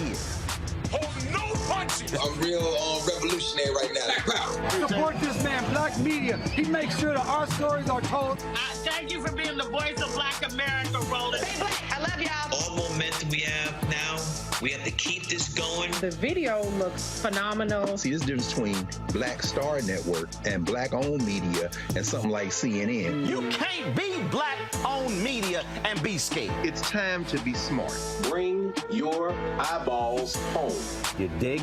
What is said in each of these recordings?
is. Hold no punches. I'm real revolutionary right now. Black power. Support this man, Black media. He makes sure that our stories are told. Thank you for being the voice of Black America, Roland. Stay black. I love y'all. All momentum we have now, we have to keep this going. The video looks phenomenal. See, this difference between Black Star Network and Black-owned media and something like CNN. You can't be Black-owned media and be scared. It's time to be smart. Bring your eyeballs home. You dig?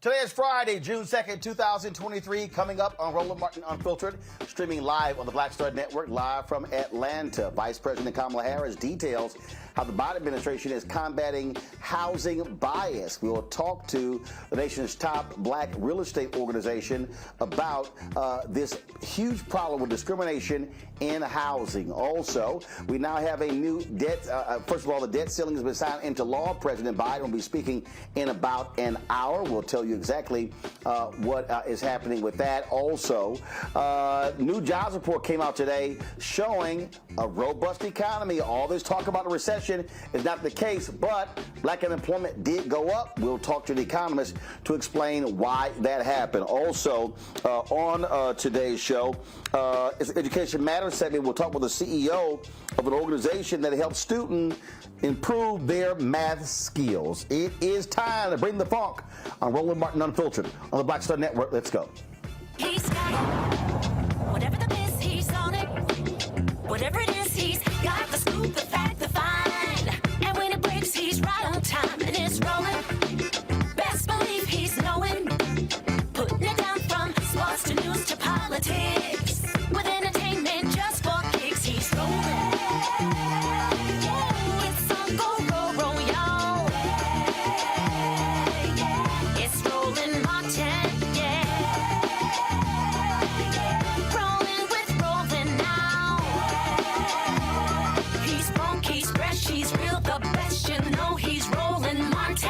Today is Friday, June 2nd, 2023, coming up on Roland Martin Unfiltered, streaming live on the Black Star Network, live from Atlanta. Vice President Kamala Harris details how the Biden administration is combating housing bias. We will talk to the nation's top black real estate organization about this huge problem with discrimination in housing. Also, we now have a new debt. First of all, the debt ceiling has been signed into law. President Biden will be speaking in about an hour. We'll tell you exactly what is happening with that. Also, new jobs report came out today showing a robust economy. All this talk about a recession is not the case, but black unemployment did go up. We'll talk to the economist to explain why that happened. Also, on today's show, it's Education Matters segment. We'll talk with the CEO of an organization that helps students improve their math skills. It is time to bring the funk on Roland Martin Unfiltered on the Black Star Network. Let's go. He's got it. Whatever the biz, he's on it. Whatever it is, he's got the scoop, the fact, the find. And when it breaks, he's right on time and it's rolling. Best believe he's knowing. Putting it down from sports to news to politics. With entertainment just for kicks, he's rolling. It's on go, roll, y'all. It's Roland Martin, rolling with Roland now. He's funky, he's fresh, he's real, the best, you know he's Roland Martin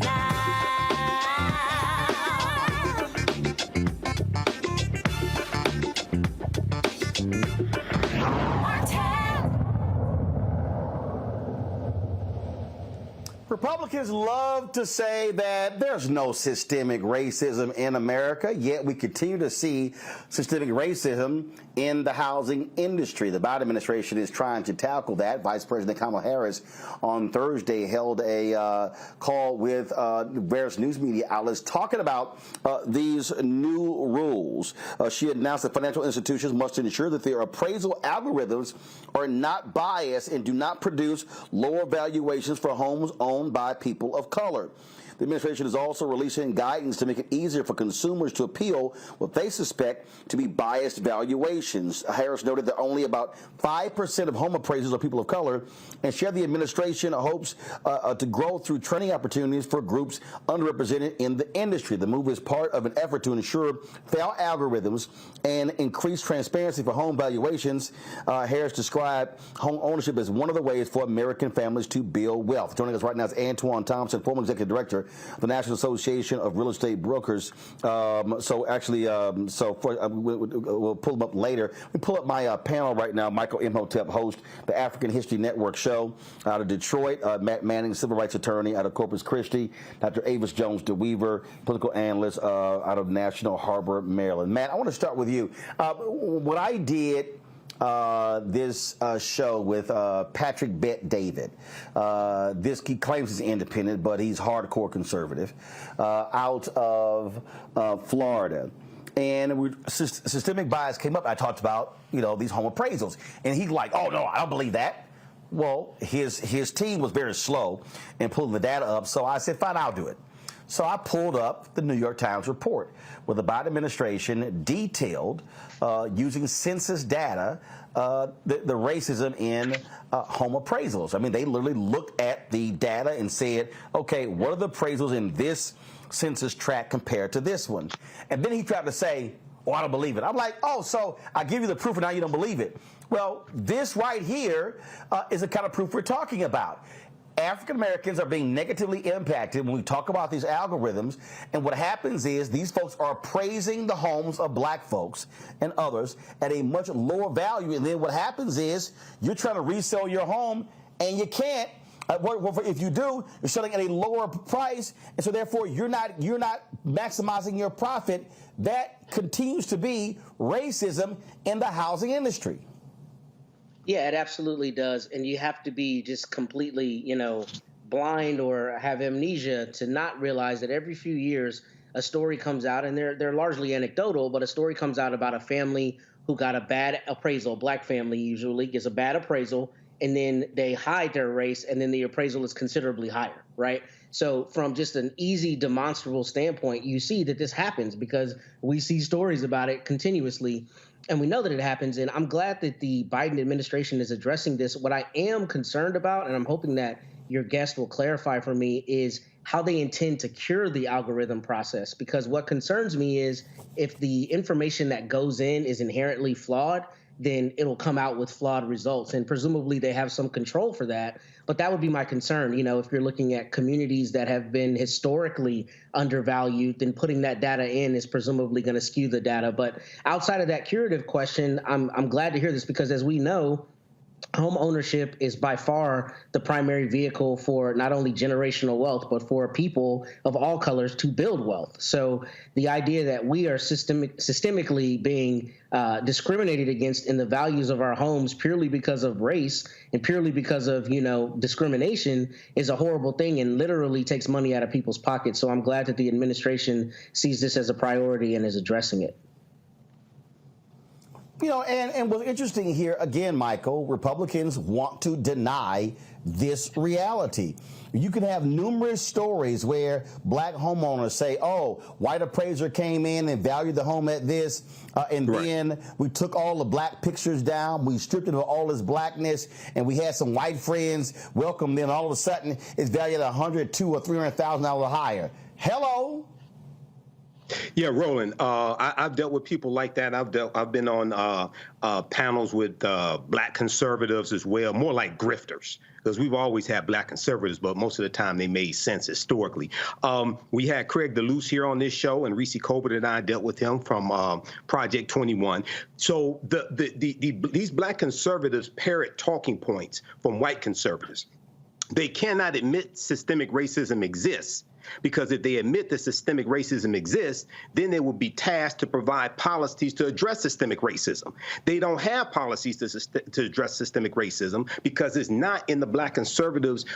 now. Republicans love to say that there's no systemic racism in America, yet we continue to see systemic racism in the housing industry. The Biden administration is trying to tackle that. Vice President Kamala Harris on Thursday held a call with various news media outlets talking about these new rules. She announced that financial institutions must ensure that their appraisal algorithms are not biased and do not produce lower valuations for homes owned by people of color. The administration is also releasing guidance to make it easier for consumers to appeal what they suspect to be biased valuations. Harris noted that only about 5% of home appraisers are people of color, and shared the administration hopes to grow through training opportunities for groups underrepresented in the industry. The move is part of an effort to ensure fair algorithms and increase transparency for home valuations. Harris described home ownership as one of the ways for American families to build wealth. Joining us right now is Antoine Thompson, former executive director of the National Association of Real Estate Brokers. We'll pull them up later. We pull up my panel right now. Michael Imhotep, host the African History Network show out of Detroit. Matt Manning, civil rights attorney out of Corpus Christi. Dr. Avis Jones DeWeaver, political analyst out of National Harbor, Maryland. Matt, I want to start with you. What I did this show with Patrick Bet David. He claims he's independent, but he's hardcore conservative, out of Florida. And systemic bias came up. I talked about, these home appraisals. And he's like, oh, no, I don't believe that. Well, his team was very slow in pulling the data up, so I said, fine, I'll do it. So I pulled up the New York Times report where the Biden administration detailed, using census data, the racism in home appraisals. I mean, they literally looked at the data and said, okay, what are the appraisals in this census tract compared to this one? And then he tried to say, oh, I don't believe it. I'm like, oh, so I give you the proof and now you don't believe it. Well, this right here is the kind of proof we're talking about. African Americans are being negatively impacted when we talk about these algorithms, and what happens is these folks are appraising the homes of black folks and others at a much lower value, and then what happens is you're trying to resell your home and you can't. If you do, you're selling at a lower price, and so therefore you're not maximizing your profit. That continues to be racism in the housing industry. Yeah, it absolutely does. And you have to be just completely, blind or have amnesia to not realize that every few years a story comes out, and they're largely anecdotal, but a story comes out about a family who got a bad appraisal. A black family usually gets a bad appraisal, and then they hide their race, and then the appraisal is considerably higher, right? So from just an easy demonstrable standpoint, you see that this happens because we see stories about it continuously. And we know that it happens. And I'm glad that the Biden administration is addressing this. What I am concerned about, and I'm hoping that your guest will clarify for me, is how they intend to cure the algorithm process. Because what concerns me is if the information that goes in is inherently flawed, then it'll come out with flawed results. And presumably they have some control for that. But that would be my concern. You know, if you're looking at communities that have been historically undervalued, then putting that data in is presumably going to skew the data. But outside of that curative question, I'm glad to hear this because, as we know, home ownership is by far the primary vehicle for not only generational wealth, but for people of all colors to build wealth. So the idea that we are systemically being discriminated against in the values of our homes purely because of race and purely because of, discrimination is a horrible thing and literally takes money out of people's pockets. So I'm glad that the administration sees this as a priority and is addressing it. And what's interesting here, again, Michael, Republicans want to deny this reality. You can have numerous stories where black homeowners say, oh, white appraiser came in and valued the home at this, and then we took all the black pictures down, we stripped it of all its blackness, and we had some white friends welcome them, and all of a sudden it's valued at $100,000, $200,000, or $300,000 higher. Hello? Yeah, Roland, I've dealt with people like that. I've been on panels with black conservatives as well, more like grifters, because we've always had black conservatives, but most of the time they made sense historically. We had Craig DeLuce here on this show, and Reese Colbert and I dealt with him from Project 21. So these black conservatives parrot talking points from white conservatives. They cannot admit systemic racism exists. Because if they admit that systemic racism exists, then they will be tasked to provide policies to address systemic racism. They don't have policies to address systemic racism because it's not in the black conservatives'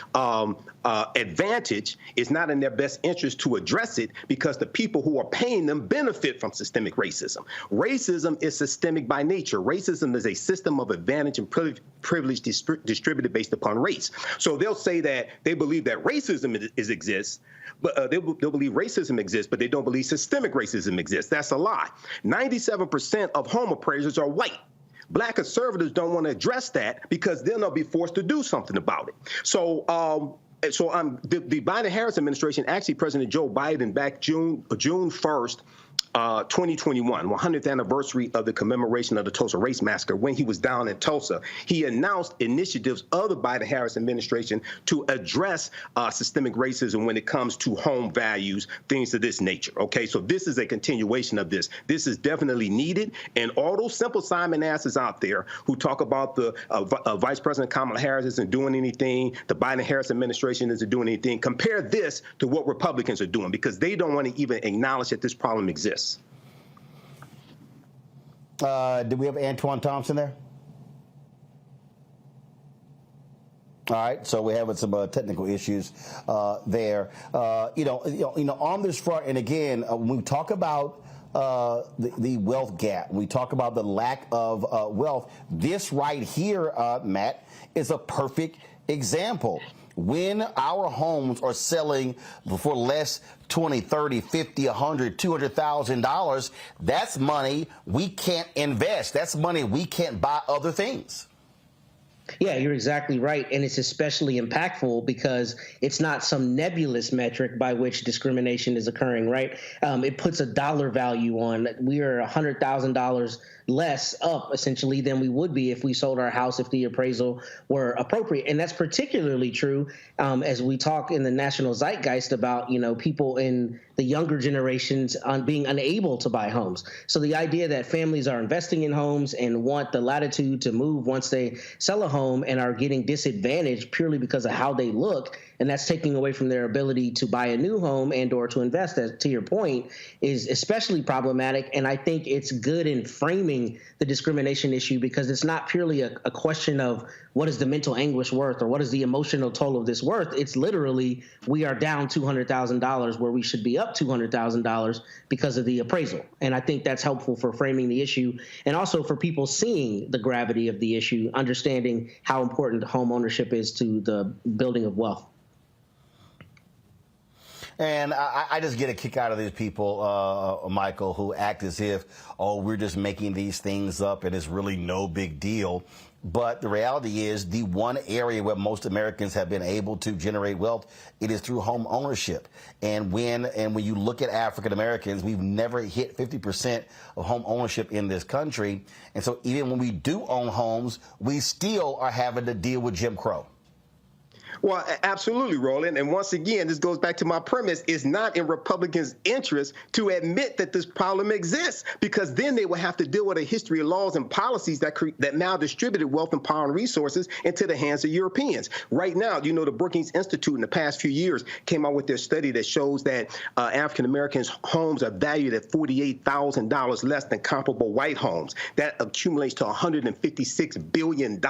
advantage. It's not in their best interest to address it because the people who are paying them benefit from systemic racism. Racism is systemic by nature. Racism is a system of advantage and privilege distributed based upon race. So they'll say that they believe that racism exists, but they'll believe racism exists, but they don't believe systemic racism exists. That's a lie. 97% of home appraisers are white. Black conservatives don't want to address that because then they'll be forced to do something about it. So the Biden-Harris administration, actually President Joe Biden back June 1st, 2021, 100th anniversary of the commemoration of the Tulsa Race Massacre, when he was down in Tulsa, he announced initiatives of the Biden-Harris administration to address systemic racism when it comes to home values, things of this nature. Okay, so this is a continuation of this. This is definitely needed. And all those simple Simon asses out there who talk about the Vice President Kamala Harris isn't doing anything, the Biden-Harris administration isn't doing anything, compare this to what Republicans are doing because they don't want to even acknowledge that this problem exists. Do we have Antoine Thompson there? All right, so we're having some technical issues there. On this front, and again, when we talk about the wealth gap, when we talk about the lack of wealth, this right here, Matt, is a perfect example. When our homes are selling for less, $20, $30, $50, $100, $200,000, that's money we can't invest. That's money we can't buy other things. Yeah, you're exactly right. And it's especially impactful because it's not some nebulous metric by which discrimination is occurring, right? It puts a dollar value on. We are $100,000 less up essentially than we would be if we sold our house if the appraisal were appropriate. And that's particularly true as we talk in the national zeitgeist about, people in the younger generations on being unable to buy homes. So the idea that families are investing in homes and want the latitude to move once they sell a home and are getting disadvantaged purely because of how they look, and that's taking away from their ability to buy a new home and or to invest, to your point, is especially problematic. And I think it's good in framing the discrimination issue because it's not purely a question of what is the mental anguish worth or what is the emotional toll of this worth. It's literally we are down $200,000 where we should be up $200,000 because of the appraisal. And I think that's helpful for framing the issue and also for people seeing the gravity of the issue, understanding how important home ownership is to the building of wealth. And I just get a kick out of these people, Michael, who act as if, oh, we're just making these things up and it's really no big deal. But the reality is the one area where most Americans have been able to generate wealth, it is through home ownership. And when you look at African Americans, we've never hit 50% of home ownership in this country. And so even when we do own homes, we still are having to deal with Jim Crow. Well, absolutely, Roland. And once again, this goes back to my premise. It's not in Republicans' interest to admit that this problem exists, because then they will have to deal with a history of laws and policies that maldistributed wealth and power and resources into the hands of Europeans. Right now, you know, the Brookings Institute in the past few years came out with their study that shows that African Americans' homes are valued at $48,000 less than comparable white homes. That accumulates to $156 billion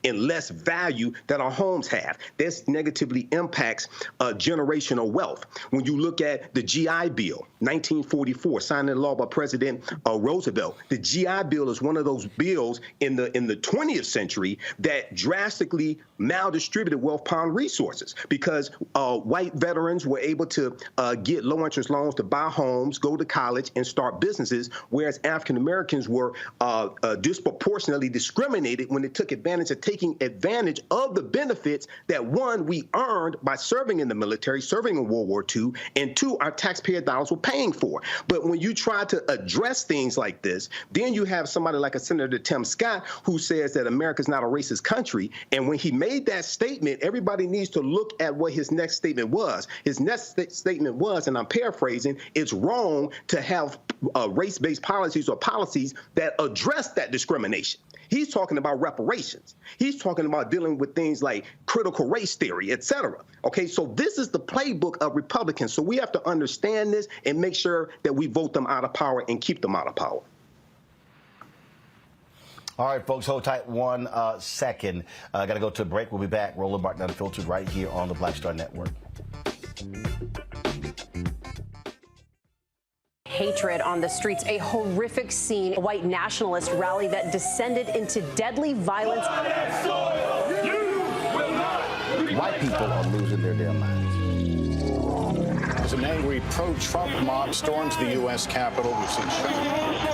in less value that our homes have. This negatively impacts generational wealth. When you look at the GI Bill, 1944, signed into law by President Roosevelt, the GI Bill is one of those bills in the 20th century that drastically maldistributed wealth, power, and resources, because white veterans were able to get low-interest loans to buy homes, go to college, and start businesses, whereas African Americans were disproportionately discriminated when they took advantage of the benefits that, one, we earned by serving in the military, serving in World War II, and two, our taxpayer dollars were paying for. But when you try to address things like this, then you have somebody like a Senator Tim Scott who says that America's not a racist country. And when he made that statement, everybody needs to look at what his next statement was. His next statement was, and I'm paraphrasing, it's wrong to have race-based policies or policies that address that discrimination. He's talking about reparations. He's talking about dealing with things like critical race theory, et cetera. Okay, so this is the playbook of Republicans. So we have to understand this and make sure that we vote them out of power and keep them out of power. All right, folks, hold tight 1 second. Got to go to a break. We'll be back. Roland Martin Unfiltered right here on the Black Star Network. Hatred on the streets, a horrific scene, a white nationalist rally that descended into deadly violence. White people are losing their damn minds. As an angry pro-Trump mob storms the U.S. Capitol,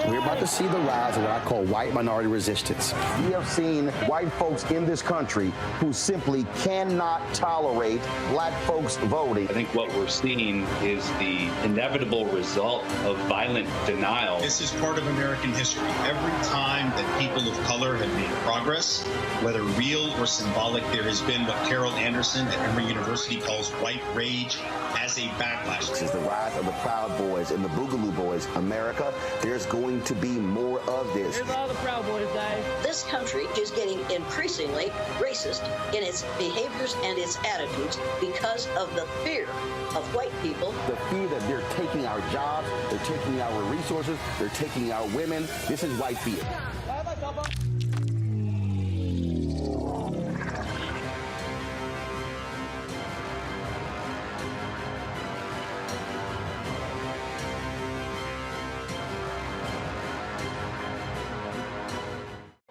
we're about to see the rise of what I call white minority resistance. We have seen white folks in this country who simply cannot tolerate black folks voting. I think what we're seeing is the inevitable result of violent denial. This is part of American history. Every time that people of color have made progress, whether real or symbolic, there has been what Carol Anderson at Emory University calls white rage as a backlash. This is the rise of the Proud Boys and the Boogaloo Boys. America, there's going to be more of this. Here's all the Proud Boys, guys. This country is getting increasingly racist in its behaviors and its attitudes because of the fear of white people. The fear that they're taking our jobs, they're taking our resources, they're taking our women. This is white fear.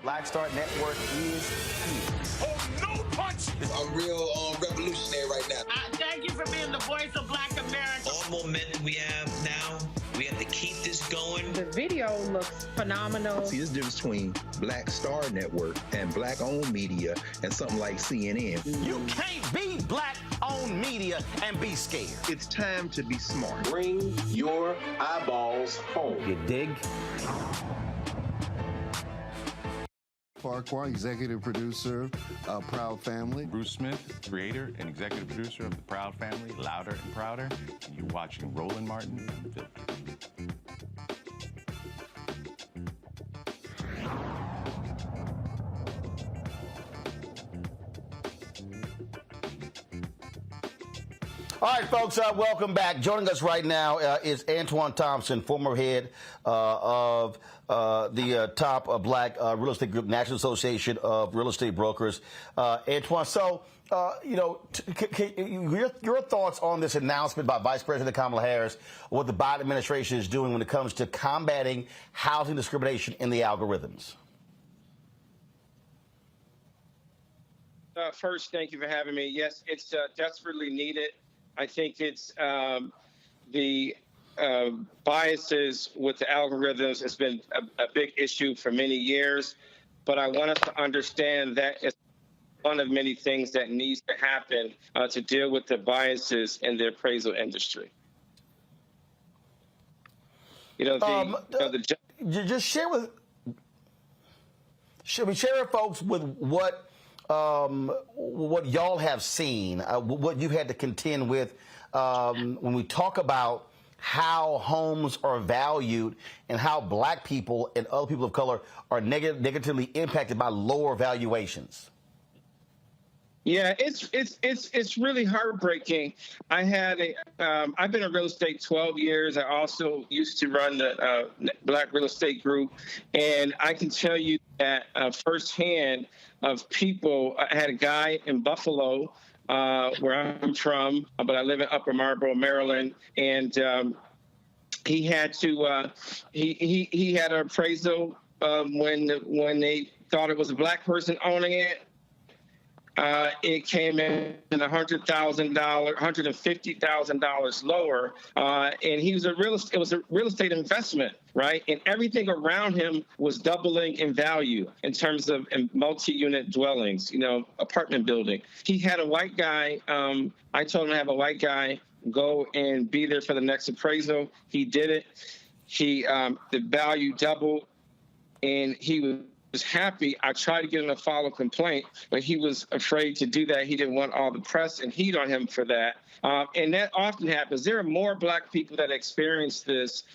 Black Star Network is here. Oh, no punch! I'm real revolutionary right now. Thank you for being the voice of Black America. All momentum we have now, we have to keep this going. The video looks phenomenal. See, there's a difference between Black Star Network and black-owned media and something like CNN. You can't be black-owned media and be scared. It's time to be smart. Bring your eyeballs home. You dig? Farquhar, executive producer of Proud Family. Bruce Smith, creator and executive producer of The Proud Family, Louder and Prouder. And you're watching Roland Martin Unfiltered. All right, folks, welcome back. Joining us right now is Antoine Thompson, former head of the top black real estate group, National Association of Real Estate Brokers. Antoine, so, your thoughts on this announcement by Vice President Kamala Harris, what the Biden administration is doing when it comes to combating housing discrimination in the algorithms? First, thank you for having me. Yes, it's desperately needed. I think it's the biases with the algorithms has been a big issue for many years, but I want us to understand that it's one of many things that needs to happen to deal with the biases in the appraisal industry. Just share with folks with what y'all have seen, what you've had to contend with when we talk about how homes are valued and how black people and other people of color are negatively impacted by lower valuations. Yeah, it's really heartbreaking. I've been in real estate 12 years. I also used to run the Black Real Estate Group, and I can tell you that firsthand of people. I had a guy in Buffalo, where I'm from, but I live in Upper Marlboro, Maryland, and he had to he had an appraisal when they thought it was a black person owning it. It came in $150,000 lower, and it was a real estate investment, right? And everything around him was doubling in value in terms of multi-unit dwellings, apartment building. He had a white guy. I told him to have a white guy go and be there for the next appraisal. He did it. The value doubled, and he was happy. I tried to get him to file a complaint, but he was afraid to do that. He didn't want all the press and heat on him for that. And that often happens. There are more black people that experience this.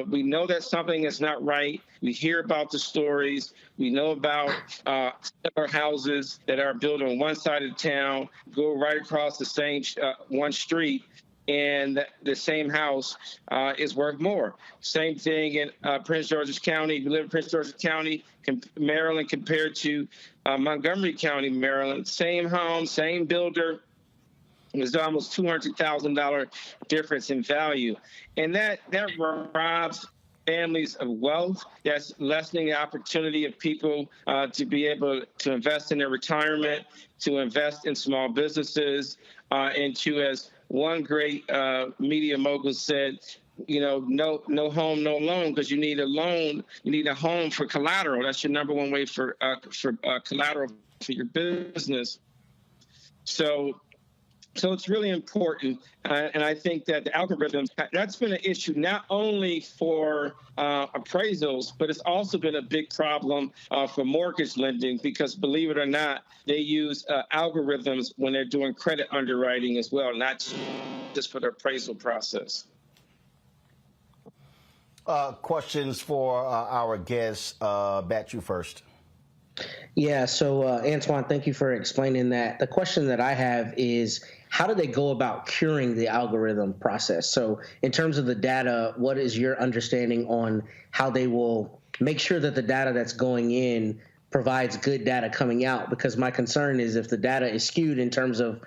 We know that something is not right. We hear about the stories. We know about our houses that are built on one side of town, go right across the same one street, and the same house is worth more. Same thing in Prince George's County. If you live in Prince George's County, Maryland, compared to Montgomery County, Maryland, same home, same builder. There's almost $200,000 difference in value. And that robs families of wealth. That's lessening the opportunity of people to be able to invest in their retirement, to invest in small businesses, and to, as one great media mogul said, no home, no loan, because you need a loan. You need a home for collateral. That's your number one way for collateral for your business. So it's really important, and I think that the algorithms, that's been an issue not only for appraisals, but it's also been a big problem for mortgage lending, because believe it or not, they use algorithms when they're doing credit underwriting as well, not just for the appraisal process. Questions for our guests. Bat, you first. Yeah, so Antoine, thank you for explaining that. The question that I have is, how do they go about curing the algorithm process? So in terms of the data, what is your understanding on how they will make sure that the data that's going in provides good data coming out? Because my concern is if the data is skewed in terms of,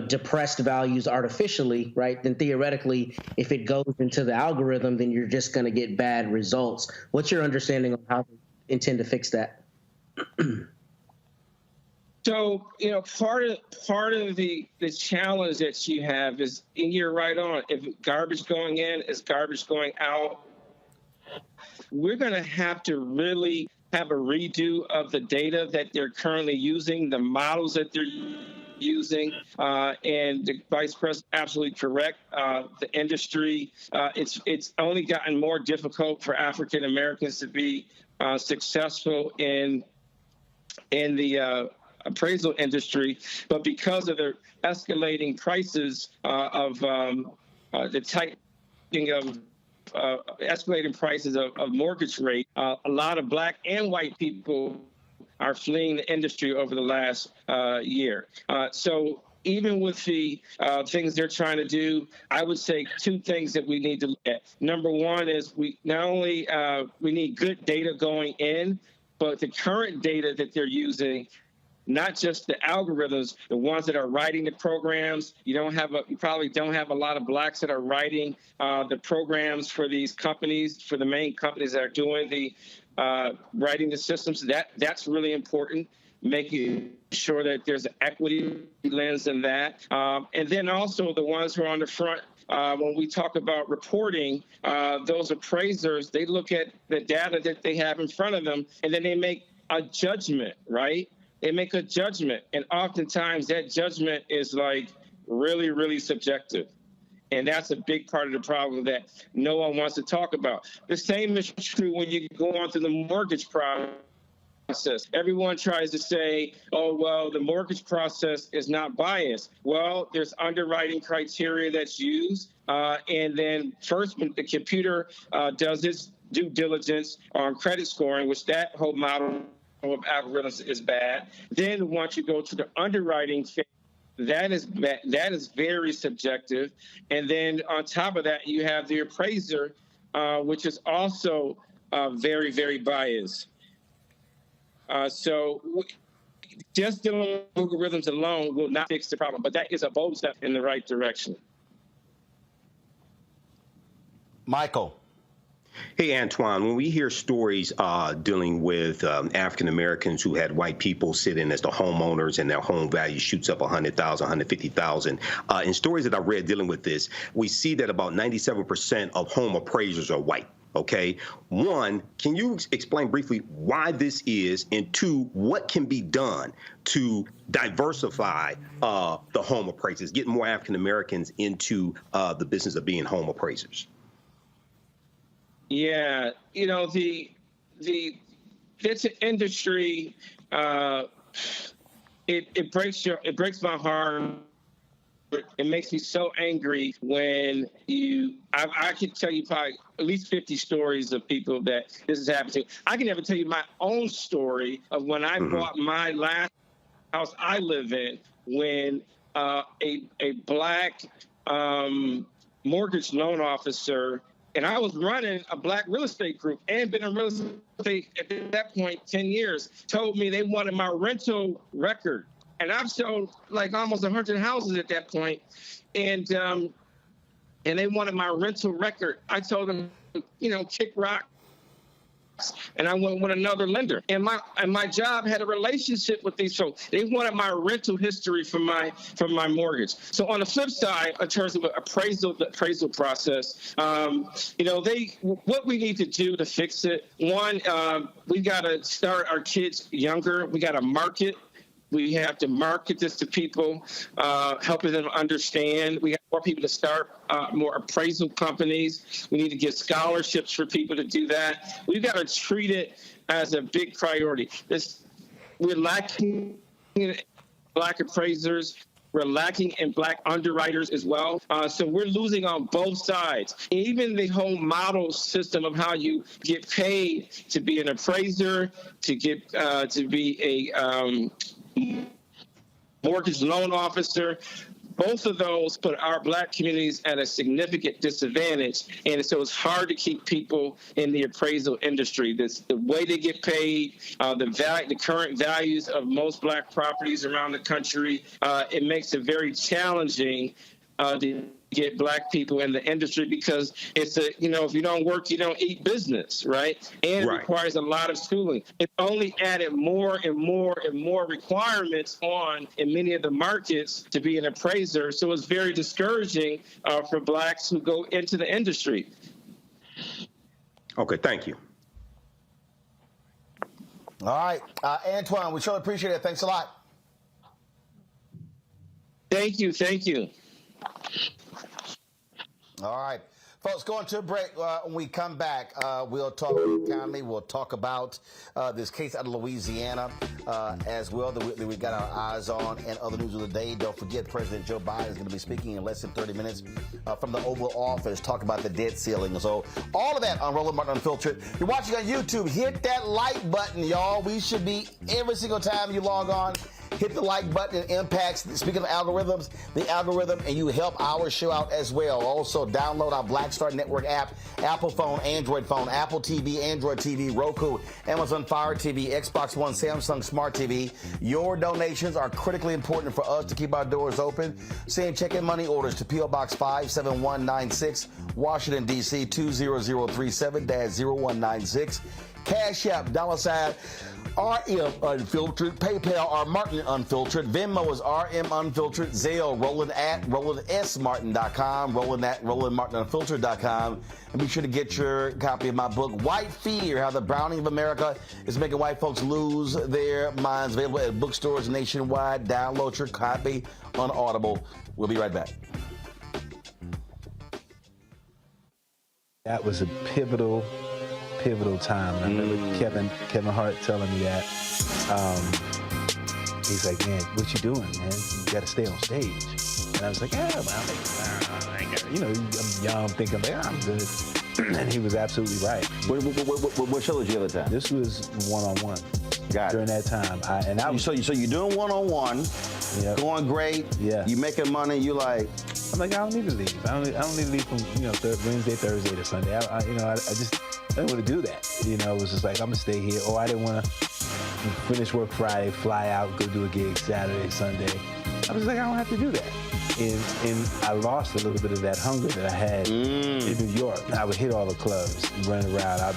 depressed values artificially, right, then theoretically, if it goes into the algorithm, then you're just going to get bad results. What's your understanding of how they intend to fix that? So, part of the challenge that you have is, and you're right on, if garbage going in is garbage going out, we're going to have to really have a redo of the data that they're currently using, the models that they're using, and the Vice President absolutely correct. The industry, it's only gotten more difficult for African Americans to be successful in the appraisal industry, but because of the escalating prices of the tightening of escalating prices of mortgage rate, a lot of black and white people are fleeing the industry over the last year. So even with the things they're trying to do, I would say two things that we need to look at. Number one is we not only we need good data going in, but the current data that they're using, not just the algorithms, the ones that are writing the programs. You probably don't have a lot of blacks that are writing the programs for these companies, for the main companies that are doing the writing the systems. That's really important. making sure that there's an equity lens in that. And then also the ones who are on the front, when we talk about reporting, those appraisers, they look at the data that they have in front of them, and then they make a judgment, right? They make a judgment. And oftentimes that judgment is like really, really subjective. And that's a big part of the problem that no one wants to talk about. The same is true when you go on through the mortgage process. Everyone tries to say, oh, well, the mortgage process is not biased. Well, there's underwriting criteria that's used. And then first, when the computer does its due diligence on credit scoring, which that whole model of algorithms is bad. Then once you go to the underwriting phase, that is very subjective. And then on top of that, you have the appraiser, which is also very, very biased. So just dealing with algorithms alone will not fix the problem, but that is a bold step in the right direction. Michael. Hey, Antoine, when we hear stories dealing with African Americans who had white people sit in as the homeowners and their home value shoots up 100,000, 150,000, in stories that I read dealing with this, we see that about 97% of home appraisers are white. Okay. One, can you explain briefly why this is? And two, what can be done to diversify the home appraisers, get more African Americans into the business of being home appraisers? Yeah, you know, it's an industry. It breaks my heart. It makes me so angry when I can tell you probably at least 50 stories of people that this has happened to. I can never tell you my own story of when I bought my last house I live in, when a black mortgage loan officer, and I was running a black real estate group and been in real estate at that point 10 years, told me they wanted my rental record. And I've sold like almost 100 houses at that point. And they wanted my rental record. I told them, kick rocks. And I went with another lender. And my job had a relationship with these folks. They wanted my rental history from my mortgage. So on the flip side, in terms of the appraisal process, what we need to do to fix it, one, we got to start our kids younger. We got to market. We have to market this to people, helping them understand. We have more people to start more appraisal companies. We need to give scholarships for people to do that. We've got to treat it as a big priority. We're lacking in black appraisers. We're lacking in black underwriters as well. So we're losing on both sides. Even the whole model system of how you get paid to be an appraiser, to be a mortgage loan officer, both of those put our black communities at a significant disadvantage. And so it's hard to keep people in the appraisal industry. The way they get paid, the current values of most black properties around the country, it makes it very challenging to get black people in the industry, because it's if you don't work, you don't eat business, right? And it requires a lot of schooling. It's only added more and more and more requirements on in many of the markets to be an appraiser. So it's very discouraging for blacks who go into the industry. Okay, thank you. All right, Antoine, we sure appreciate it. Thanks a lot. Thank you. All right, folks, going to a break. When we come back, we'll talk economy. We'll talk about this case out of Louisiana as well that we got our eyes on, and other news of the day. Don't forget, President Joe Biden is going to be speaking in less than 30 minutes from the Oval Office, talk about the debt ceiling. So all of that on Roland Martin Unfiltered. You're watching on YouTube. Hit that like button, y'all. We should be every single time you log on. Hit the like button. It impacts, speaking of algorithms, the algorithm, and you help our show out as well. Also, download our Black Star Network app, Apple phone, Android phone, Apple TV, Android TV, Roku, Amazon Fire TV, Xbox One, Samsung Smart TV. Your donations are critically important for us to keep our doors open. Send check-in money orders to P.O. Box 57196, Washington, D.C. 20037-0196. Cash App, $ RM Unfiltered, PayPal R Martin Unfiltered, Venmo is RM Unfiltered, Zelle RolandSMartin.com, RolandMartinUnfiltered.com, and be sure to get your copy of my book, White Fear: How the Browning of America is Making White Folks Lose Their Minds, available at bookstores nationwide. Download your copy on Audible. We'll be right back. That was a pivotal time. And I remember Kevin Hart telling me that. He's like, man, what you doing, man? You got to stay on stage. And I was like, yeah, well, I'm young, thinking, like, I'm good. And he was absolutely right. What show did you have at the time? This was one-on-one. Got it. During that time. So you're doing one-on-one, going great, you making money, you like... I'm like, I don't need to leave. I don't need to leave from, Wednesday, Thursday to Sunday. I didn't want to do that. It was just like, I'm going to stay here. Or I didn't want to finish work Friday, fly out, go do a gig Saturday, Sunday. I was like, I don't have to do that. And I lost a little bit of that hunger that I had in New York. I would hit all the clubs, run around.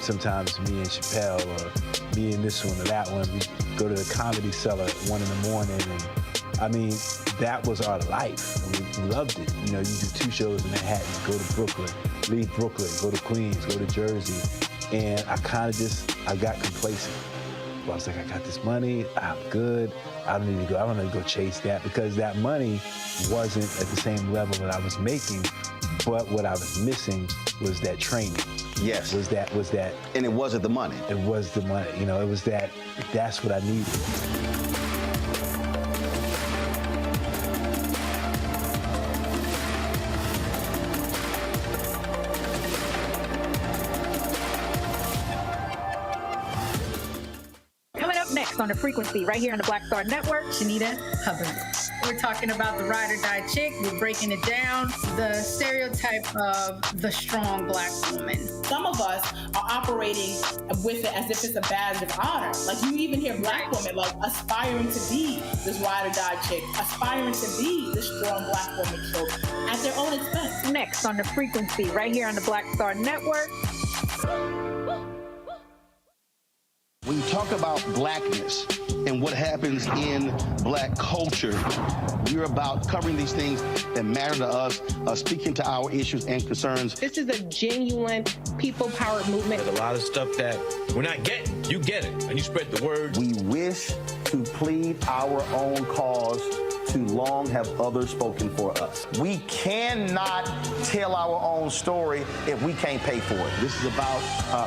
Sometimes me and Chappelle or me and this one or that one, we'd go to the Comedy Cellar at 1 in the morning. And that was our life. We loved it. You do 2 shows in Manhattan, go to Brooklyn, leave Brooklyn, go to Queens, go to Jersey. And I got complacent. I was like, I got this money, I'm good. I don't need to go chase that, because that money wasn't at the same level that I was making, but what I was missing was that training. Yes. Was that. And it wasn't the money. It was the money. It was that's what I needed. On the frequency right here on the Black Star Network. Shanita Hubbard. We're talking about the ride or die chick. We're breaking it down. The stereotype of the strong Black woman. Some of us are operating with it as if it's a badge of honor. Like, you even hear Black women like aspiring to be this ride or die chick, aspiring to be this strong Black woman trope at their own expense. Next on the frequency right here on the Black Star Network. When you talk about blackness and what happens in Black culture, we're about covering these things that matter to us, speaking to our issues and concerns. This is a genuine people-powered movement. There's a lot of stuff that we're not getting. You get it, and you spread the word. We wish to plead our own cause. Too long have others spoken for us. We cannot tell our own story if we can't pay for it. This is about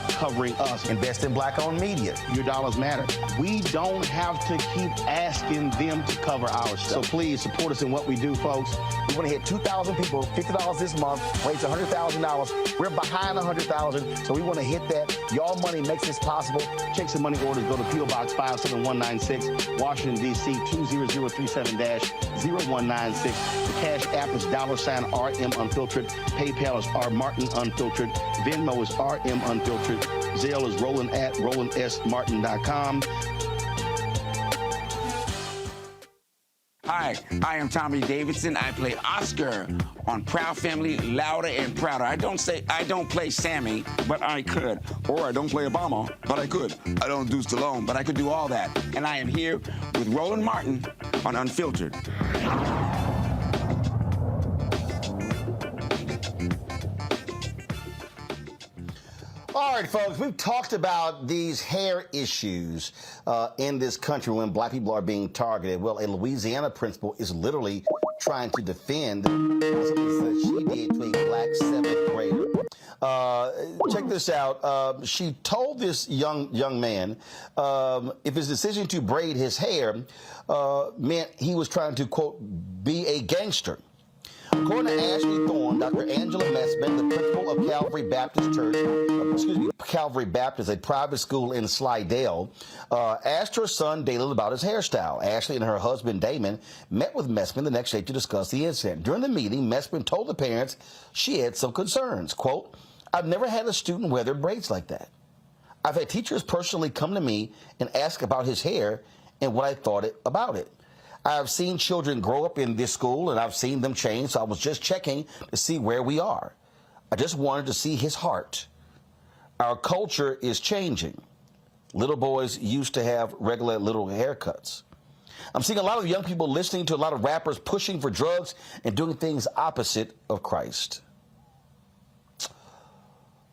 covering us. Invest in Black-owned media. Your dollars matter. We don't have to keep asking them to cover our stuff. So please support us in what we do, folks. We want to hit 2,000 people, $50 this month, raise $100,000. We're behind 100,000, so we want to hit that. Y'all money makes this possible. Check some money orders. Go to P.O. Box 57196, Washington, D.C. 20037-0196. The Cash App is $RM Unfiltered. PayPal is R Martin Unfiltered. Venmo is RM Unfiltered. Zelle is RolandSMartin.com. Hi, I am Tommy Davidson. I play Oscar on Proud Family, Louder and Prouder. I don't play Sammy, but I could. Or I don't play Obama, but I could. I don't do Stallone, but I could do all that. And I am here with Roland Martin on Unfiltered. All right, folks, we've talked about these hair issues in this country when Black people are being targeted. Well, a Louisiana principal is literally trying to defend something that she did to a Black 7th grader. Check this out. She told this young man if his decision to braid his hair meant he was trying to, quote, be a gangster. According to Ashley Thorne, Dr. Angela Messman, the principal of Calvary Baptist Church, Calvary Baptist, a private school in Slidell, asked her son Dalen about his hairstyle. Ashley and her husband Damon met with Messman the next day to discuss the incident. During the meeting, Messman told the parents she had some concerns. Quote, I've never had a student wear their braids like that. I've had teachers personally come to me and ask about his hair and what I thought about it. I've seen children grow up in this school, and I've seen them change, so I was just checking to see where we are. I just wanted to see his heart. Our culture is changing. Little boys used to have regular little haircuts. I'm seeing a lot of young people listening to a lot of rappers pushing for drugs and doing things opposite of Christ.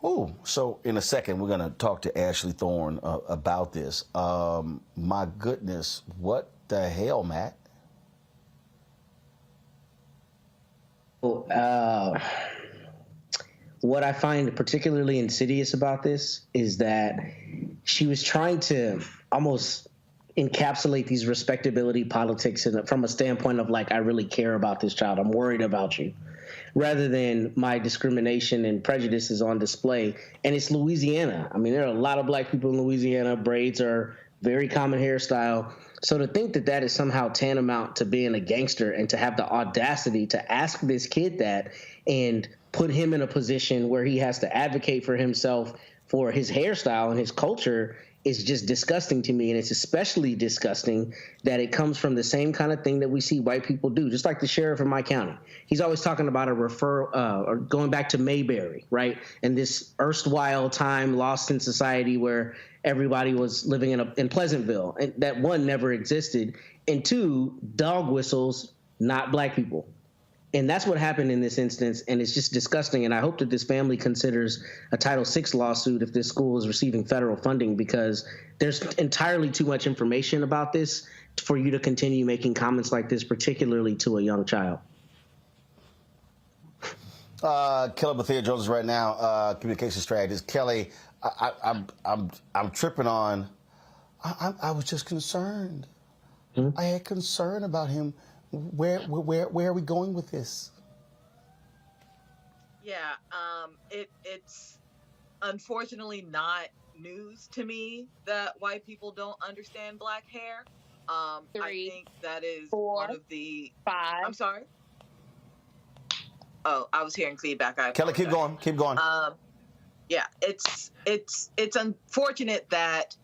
Oh, so in a second, we're going to talk to Ashley Thorne about this. My goodness, what the hell, Matt? What I find particularly insidious about this is that she was trying to almost encapsulate these respectability politics from a standpoint of like, I really care about this child. I'm worried about you, rather than my discrimination and prejudice is on display. And it's Louisiana. I mean, there are a lot of black people in Louisiana. Braids are very common hairstyle. So to think that that is somehow tantamount to being a gangster and to have the audacity to ask this kid that and put him in a position where he has to advocate for himself for his hairstyle and his culture is just disgusting to me. And it's especially disgusting that it comes from the same kind of thing that we see white people do, just like the sheriff in my county. He's always talking about a or going back to Mayberry, right? And this erstwhile time lost in society where everybody was living in Pleasantville, and that one never existed. And two, dog whistles, not black people. And that's what happened in this instance, and it's just disgusting. And I hope that this family considers a Title VI lawsuit if this school is receiving federal funding, because there's entirely too much information about this for you to continue making comments like this, particularly to a young child. Kelly Bethea joins us right now, communication strategist. Kelly, I'm tripping on. I was just concerned. Mm-hmm. I had concern about him. Where are we going with this? Yeah, it's unfortunately not news to me that white people don't understand black hair. I think that is one of the 5. I'm sorry. Oh, I was hearing feedback. Kelly, keep going. Yeah, it's unfortunate that,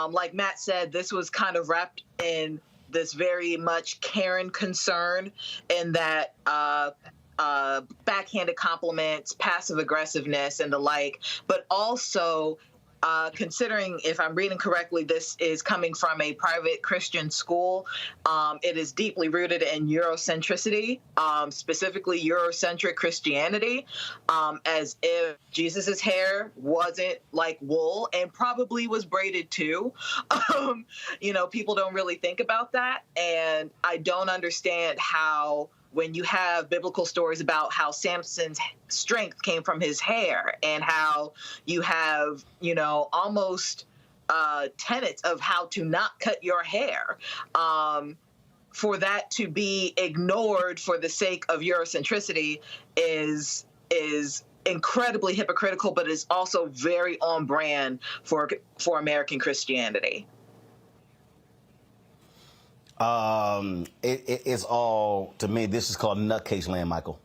like Matt said, this was kind of wrapped in this very much Karen concern, and that backhanded compliments, passive aggressiveness, and the like, but also considering, if I'm reading correctly, this is coming from a private Christian school. It is deeply rooted in Eurocentricity, specifically Eurocentric Christianity, as if Jesus's hair wasn't like wool and probably was braided too. People don't really think about that. And I don't understand how, when you have biblical stories about how Samson's strength came from his hair, and how you have, almost tenets of how to not cut your hair, for that to be ignored for the sake of Eurocentricity is incredibly hypocritical, but is also very on brand for American Christianity. It's all, to me, this is called nutcase land, Michael.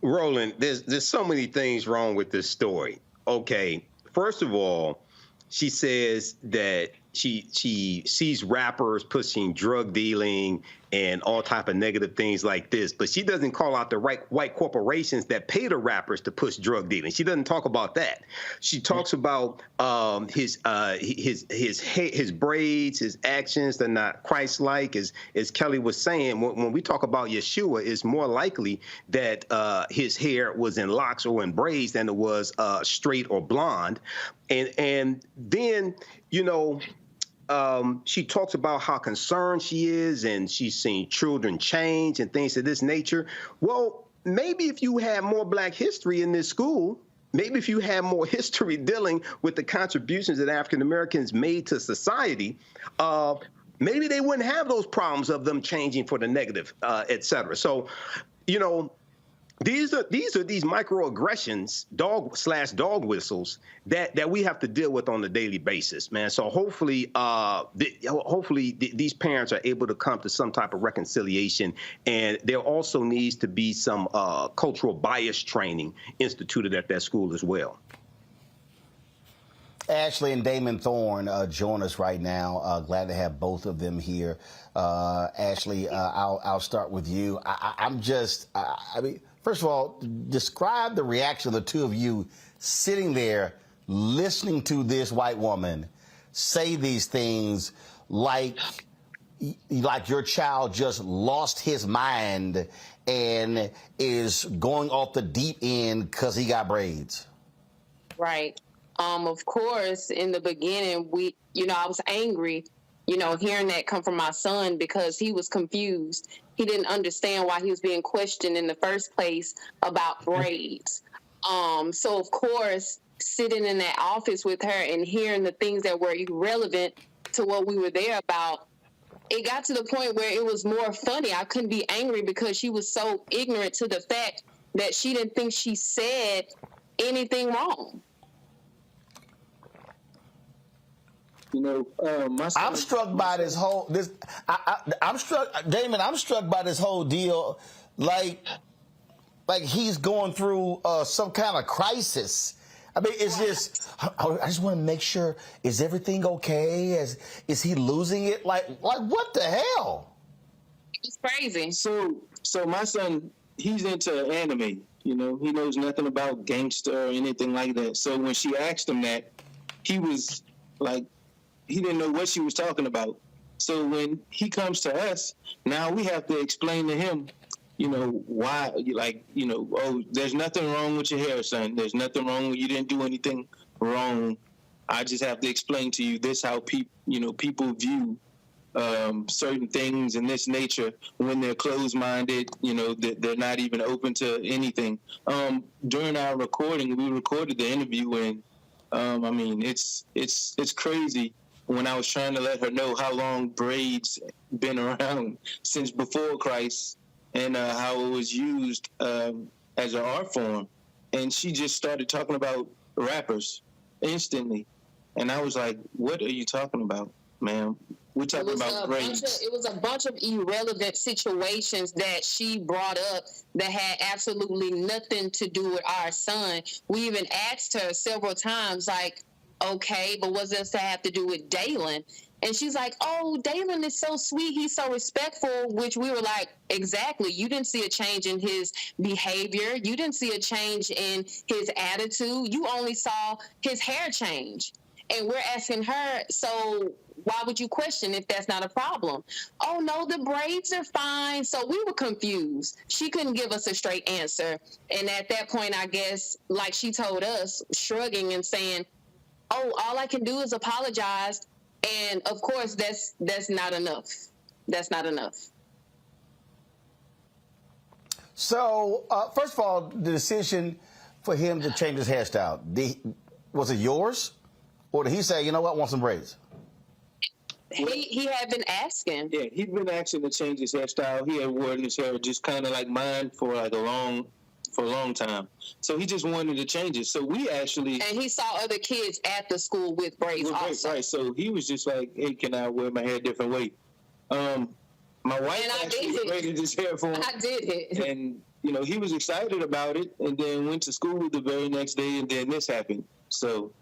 Roland, there's so many things wrong with this story. Okay, first of all, she says that she sees rappers pushing drug dealing and all type of negative things like this, but she doesn't call out the white corporations that pay the rappers to push drug dealing. She doesn't talk about that. She talks about his braids, his actions. They're not Christ-like, as Kelly was saying. When we talk about Yeshua, it's more likely that his hair was in locks or in braids than it was straight or blonde. And then, she talks about how concerned she is, and she's seen children change and things of this nature. Well, maybe if you had more Black history in this school, maybe if you had more history dealing with the contributions that African Americans made to society, maybe they wouldn't have those problems of them changing for the negative, et cetera. So, these are these microaggressions, dog whistles that we have to deal with on a daily basis, man. So hopefully these parents are able to come to some type of reconciliation, and there also needs to be some cultural bias training instituted at that school as well. Ashley and Damon Thorne join us right now. Glad to have both of them here. Ashley, I'll start with you. I mean, first of all, describe the reaction of the two of you sitting there listening to this white woman say these things like your child just lost his mind and is going off the deep end because he got braids? Right. Of course, in the beginning, I was angry, hearing that come from my son because he was confused. He didn't understand why he was being questioned in the first place about braids. So, of course, sitting in that office with her and hearing the things that were irrelevant to what we were there about, it got to the point where it was more funny. I couldn't be angry because she was so ignorant to the fact that she didn't think she said anything wrong. I'm struck by this whole I'm struck, Damon. I'm struck by this whole deal, like he's going through some kind of crisis. I mean, it's just, I just want to make sure, is everything okay? Is he losing it? Like what the hell? It's crazy. So my son, he's into anime. He knows nothing about Gangster or anything like that. So when she asked him that, he was like, he didn't know what she was talking about. So when he comes to us, now we have to explain to him, why, there's nothing wrong with your hair, son. There's nothing wrong. You didn't do anything wrong. I just have to explain to you this how people view certain things in this nature when they're closed-minded, they're not even open to anything. During our recording, we recorded the interview, and it's crazy when I was trying to let her know how long braids been around since before Christ and how it was used as an art form. And she just started talking about rappers instantly. And I was like, what are you talking about, ma'am? We're talking about braids. It was a bunch of irrelevant situations that she brought up that had absolutely nothing to do with our son. We even asked her several times, like, okay, but what does that have to do with Dalen? And she's like, oh, Dalen is so sweet. He's so respectful, which we were like, exactly. You didn't see a change in his behavior. You didn't see a change in his attitude. You only saw his hair change. And we're asking her, so why would you question if that's not a problem? Oh, no, the braids are fine. So we were confused. She couldn't give us a straight answer. And at that point, I guess, like she told us, shrugging and saying, oh, all I can do is apologize. And of course, that's not enough. That's not enough. So, first of all, the decision for him to change his hairstyle, was it yours? Or did he say, you know what, I want some braids? He had been asking. Yeah, he'd been asking to change his hairstyle. He had worn his hair just kind of like mine for a long time. So he just wanted to change it. So we actually... And he saw other kids at the school with braids also. Right, so he was just like, hey, can I wear my hair a different way? My wife actually braided his hair for him. I did it. And, he was excited about it and then went to school the very next day and then this happened. So...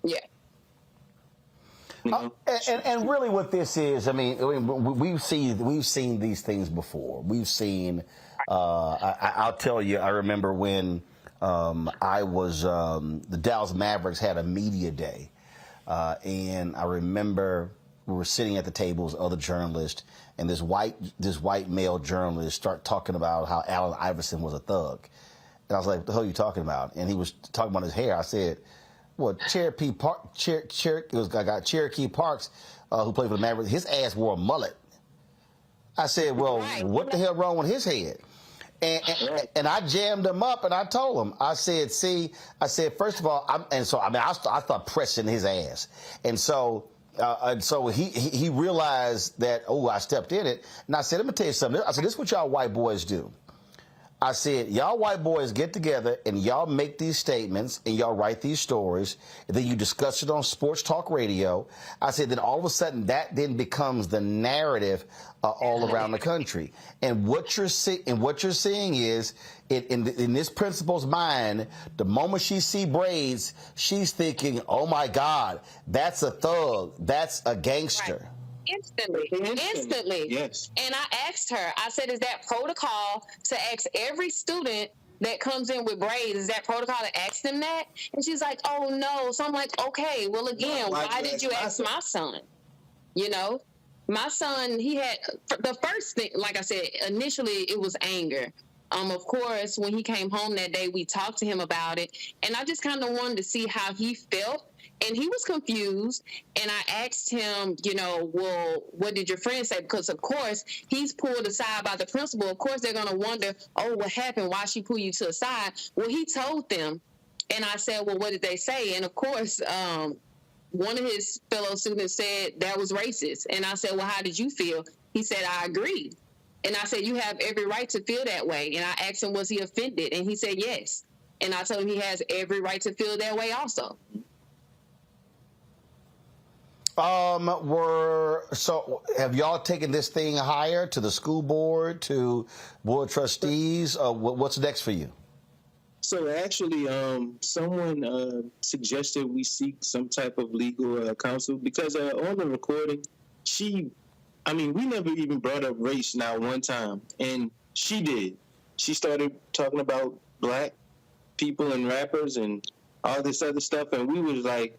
Yeah. And really what this is, we've seen these things before. We've seen... I'll tell you, I remember when I was, the Dallas Mavericks had a media day. And I remember we were sitting at the tables, other journalists, and this white male journalist start talking about how Allen Iverson was a thug. And I was like, what the hell are you talking about? And he was talking about his hair. I said, well, Cherokee Parks, who played for the Mavericks, his ass wore a mullet. I said, well, what the hell wrong with his head? And I jammed him up and I told him, I said, first of all, I started pressing his ass. And so he realized that, I stepped in it. And I said, let me tell you something. I said, this is what y'all white boys do. I said, y'all white boys get together and y'all make these statements and y'all write these stories. And then you discuss it on sports talk radio. I said, then all of a sudden that then becomes the narrative all around the country. And what you're seeing is, in this principal's mind, the moment she see braids, she's thinking, oh my God, that's a thug, that's a gangster. Right. Instantly. Yes. And I asked her, I said, is that protocol to ask every student that comes in with braids, is that protocol to ask them that? And she's like, oh no. So I'm like, okay, well again, why did you ask my son? You know, my son, he had the first thing, like I said, initially it was anger. Of course, when he came home that day, we talked to him about it, and I just kind of wanted to see how he felt. And he was confused, and I asked him, you know, well, what did your friend say? Because, of course, he's pulled aside by the principal. Of course, they're going to wonder, oh, what happened? Why she pulled you to the side? Well, he told them, and I said, well, what did they say? And, of course, one of his fellow students said that was racist. And I said, well, how did you feel? He said, I agreed. And I said, you have every right to feel that way. And I asked him, was he offended? And he said, yes. And I told him he has every right to feel that way also. So have y'all taken this thing higher to the school board, to board of trustees? What's next for you? So actually, someone suggested we seek some type of legal counsel because on the recording, we never even brought up race not one time, and she did. She started talking about black people and rappers and all this other stuff, and we was like,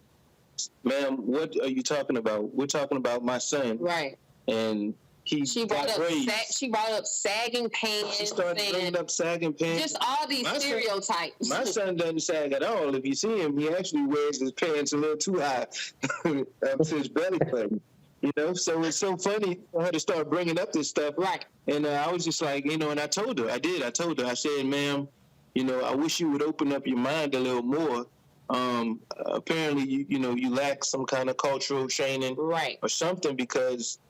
ma'am, what are you talking about? We're talking about my son. Right. And she brought up sagging pants. She started bringing up sagging pants. Just all these stereotypes. My son doesn't sag at all. If you see him, he actually wears his pants a little too high up to his belly button. You know, so it's so funny for her to start bringing up this stuff. Right. And I was just like, and I told her, I said, ma'am, I wish you would open up your mind a little more. Apparently, you lack some kind of cultural training, right, or something, because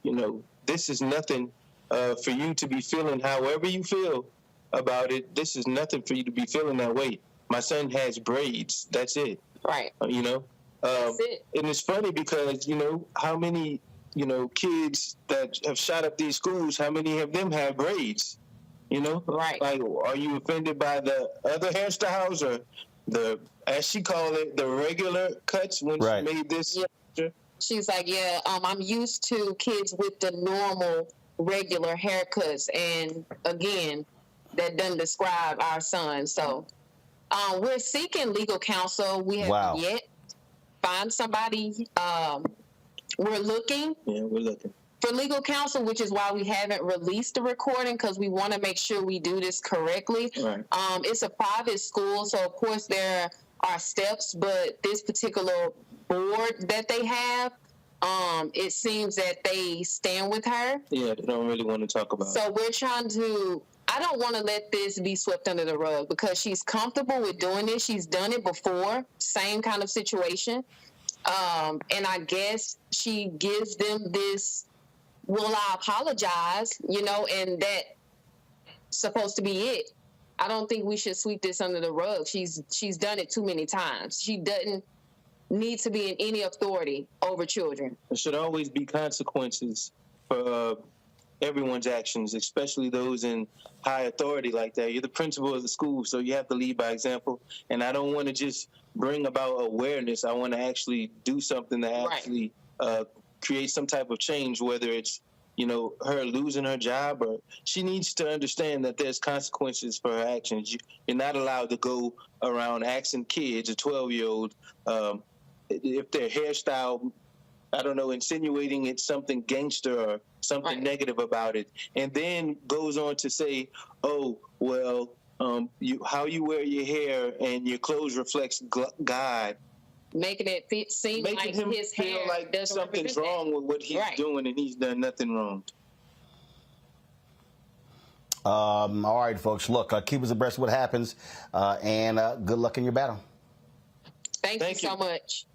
this is nothing for you to be feeling however you feel about it. This is nothing for you to be feeling that way. My son has braids. That's it. Right. That's it. And it's funny because how many kids that have shot up these schools, how many of them have braids? Right. Like, are you offended by the other hairstyles or the, as she called it, the regular cuts when she made this? Yeah. She's like, I'm used to kids with the normal, regular haircuts. And again, that doesn't describe our son. So we're seeking legal counsel. We haven't yet found somebody. We're looking. Yeah, we're looking for legal counsel, which is why we haven't released the recording, because we want to make sure we do this correctly. Right. It's a private school, so of course there are steps, but this particular board that they have, it seems that they stand with her. Yeah, they don't really want to talk about it. So we're trying to, I don't want to let this be swept under the rug, because she's comfortable with doing this. She's done it before, same kind of situation. And I guess she gives them this, well, I apologize, and that's supposed to be it. I don't think we should sweep this under the rug. She's done it too many times. She doesn't need to be in any authority over children. There should always be consequences for everyone's actions, especially those in high authority like that. You're the principal of the school, so you have to lead by example. And I don't want to just bring about awareness. I want to actually do something that actually create some type of change, whether it's, her losing her job, or she needs to understand that there's consequences for her actions. You're not allowed to go around asking kids, a 12-year-old, if their hairstyle, I don't know, insinuating it's something gangster or something negative about it, and then goes on to say, oh, well, how you wear your hair and your clothes reflects God. Making it seem like him his feel hair like something's wrong with what he's doing, and he's done nothing wrong. All right, folks. Look, keep us abreast of what happens, and good luck in your battle. Thank you so much.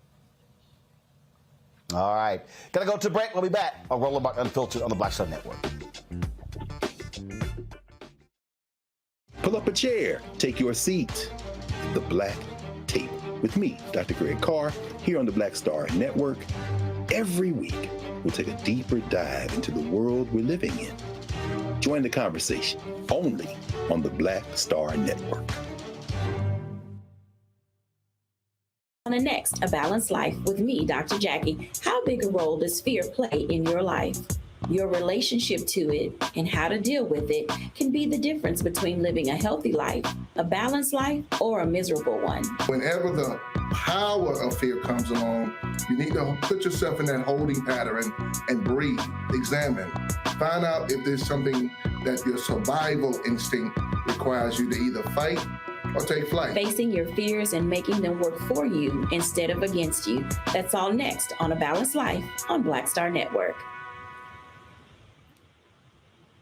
All right. Gonna go to break. We'll be back on Roland Martin Unfiltered on the Black Star Network. Pull up a chair. Take your seat. The Black Tape. With me, Dr. Greg Carr, here on the Black Star Network. Every week, we'll take a deeper dive into the world we're living in. Join the conversation only on the Black Star Network. On the next, A Balanced Life with me, Dr. Jackie. How big a role does fear play in your life? Your relationship to it and how to deal with it can be the difference between living a healthy life, a balanced life, or a miserable one. Whenever the power of fear comes along, you need to put yourself in that holding pattern and breathe, examine, find out if there's something that your survival instinct requires you to either fight or take flight. Facing your fears and making them work for you instead of against you. That's all next on A Balanced Life on Black Star Network.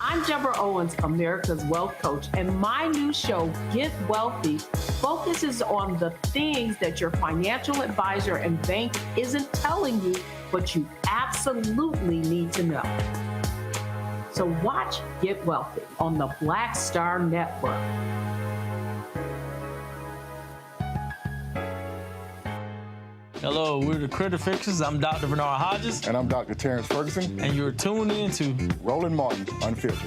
I'm Deborah Owens, America's Wealth Coach, and my new show, Get Wealthy, focuses on the things that your financial advisor and bank isn't telling you, but you absolutely need to know. So watch Get Wealthy on the Black Star Network. Hello, we're the Critter Fixers. I'm Dr. Bernard Hodges. And I'm Dr. Terrence Ferguson. And you're tuned in to Roland Martin Unfiltered.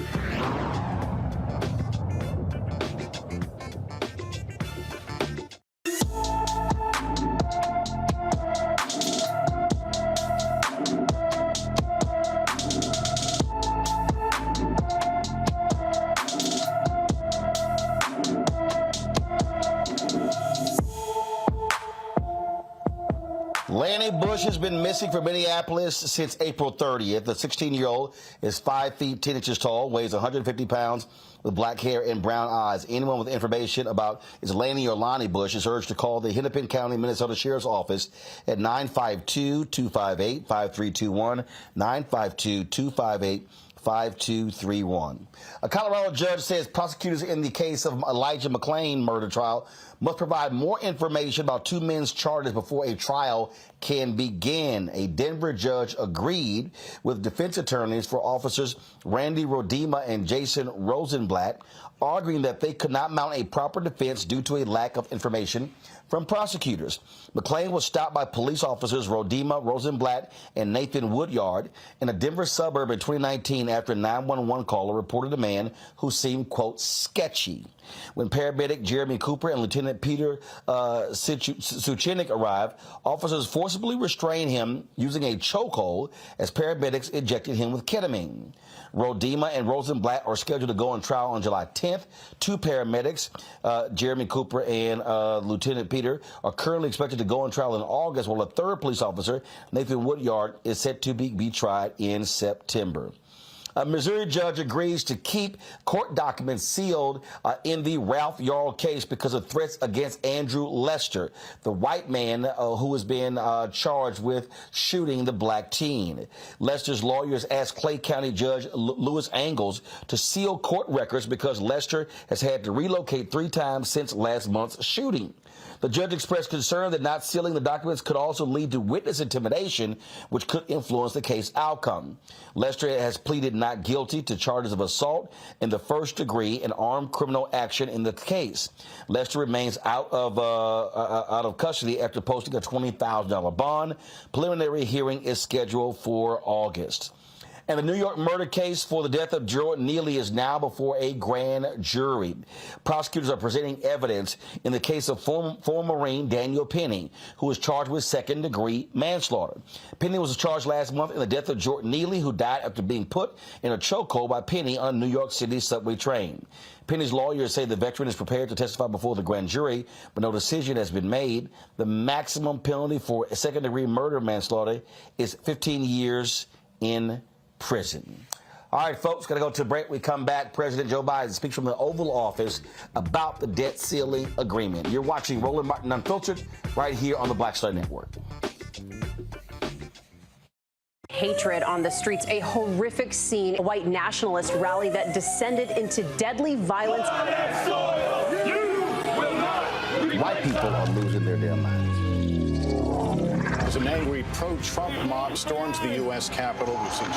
Lanny Bush has been missing from Minneapolis since April 30th. The 16-year-old is 5 feet 10 inches tall, weighs 150 pounds, with black hair and brown eyes. Anyone with information about is Lanny or Lonnie Bush is urged to call the Hennepin County, Minnesota Sheriff's Office at 952-258-5321, 952-258-5231. A Colorado judge says prosecutors in the case of Elijah McClain murder trial must provide more information about two men's charges before a trial can begin. A Denver judge agreed with defense attorneys for officers Randy Rodema and Jason Rosenblatt, arguing that they could not mount a proper defense due to a lack of information from prosecutors. McClain was stopped by police officers Rodema, Rosenblatt, and Nathan Woodyard in a Denver suburb in 2019 after a 911 caller reported a man who seemed, quote, sketchy. When paramedic Jeremy Cooper and Lieutenant Peter Suchinik arrived, officers forcibly restrained him using a chokehold as paramedics injected him with ketamine. Rodema and Rosenblatt are scheduled to go on trial on July 10th. Two paramedics, Jeremy Cooper and Lieutenant Peter, are currently expected to go on trial in August, while a third police officer, Nathan Woodyard, is set to be tried in September. A Missouri judge agrees to keep court documents sealed in the Ralph Yarl case because of threats against Andrew Lester, the white man who has been charged with shooting the black teen. Lester's lawyers asked Clay County Judge Louis Angles to seal court records because Lester has had to relocate 3 times since last month's shooting. The judge expressed concern that not sealing the documents could also lead to witness intimidation, which could influence the case outcome. Lester has pleaded not guilty to charges of assault in the first degree and armed criminal action in the case. Lester remains out of custody after posting a $20,000 bond. Preliminary hearing is scheduled for August. And the New York murder case for the death of Jordan Neely is now before a grand jury. Prosecutors are presenting evidence in the case of former Marine Daniel Penny, who was charged with second-degree manslaughter. Penny was charged last month in the death of Jordan Neely, who died after being put in a chokehold by Penny on a New York City subway train. Penny's lawyers say the veteran is prepared to testify before the grand jury, but no decision has been made. The maximum penalty for second-degree murder manslaughter is 15 years in prison. All right, folks, got to go to a break. We come back. President Joe Biden speaks from the Oval Office about the debt ceiling agreement. You're watching Roland Martin Unfiltered right here on the Black Star Network. Hatred on the streets, a horrific scene, a white nationalist rally that descended into deadly violence. White people are losing their damn minds. As an angry pro-Trump mob storms the U.S. Capitol, we've seen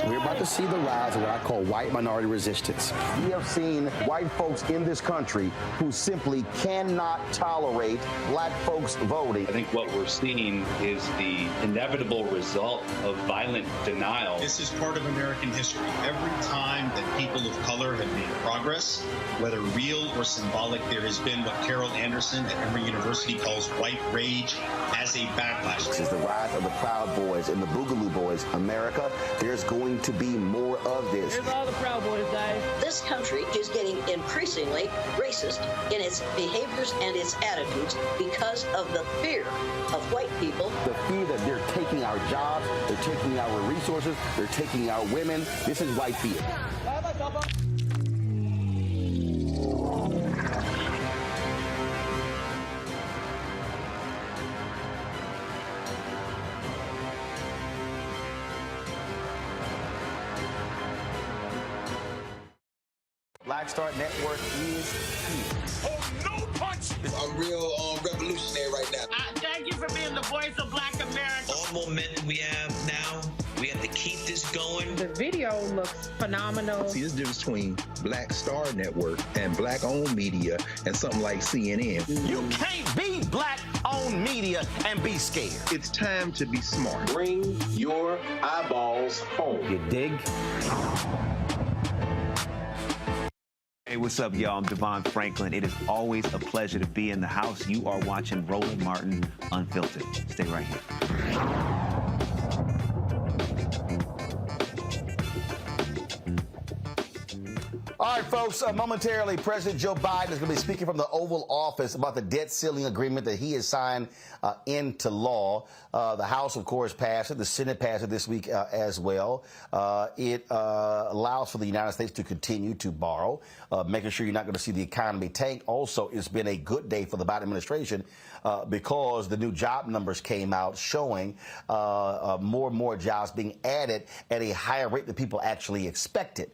We're about to see the rise of what I call white minority resistance. We have seen white folks in this country who simply cannot tolerate black folks voting. I think what we're seeing is the inevitable result of violent denial. This is part of American history. Every time that people of color have made progress, whether real or symbolic, there has been what Carol Anderson at Emory University calls white rage as a backlash. last This year. is the rise of the Proud Boys and the Boogaloo Boys. America, there's going to be more of this. Here's all the Proud Boys, Dave. This country is getting increasingly racist in its behaviors and its attitudes because of the fear of white people. The fear that they're taking our jobs, they're taking our resources, they're taking our women. This is white fear. Black Star Network is here. Oh, no punch! I'm real revolutionary right now. Thank you for being the voice of Black America. All momentum we have now, we have to keep this going. The video looks phenomenal. See, this difference between Black Star Network and black-owned media and something like CNN. You can't be black-owned media and be scared. It's time to be smart. Bring your eyeballs home. You dig? Hey, what's up, y'all? I'm Devon Franklin. It is always a pleasure to be in the house. You are watching Roland Martin Unfiltered. Stay right here. All right, folks, momentarily, President Joe Biden is going to be speaking from the Oval Office about the debt ceiling agreement that he has signed into law. The House, of course, passed it. The Senate passed it this week as well. It allows for the United States to continue to borrow, making sure you're not going to see the economy tank. Also, it's been a good day for the Biden administration because the new job numbers came out showing more and more jobs being added at a higher rate than people actually expected.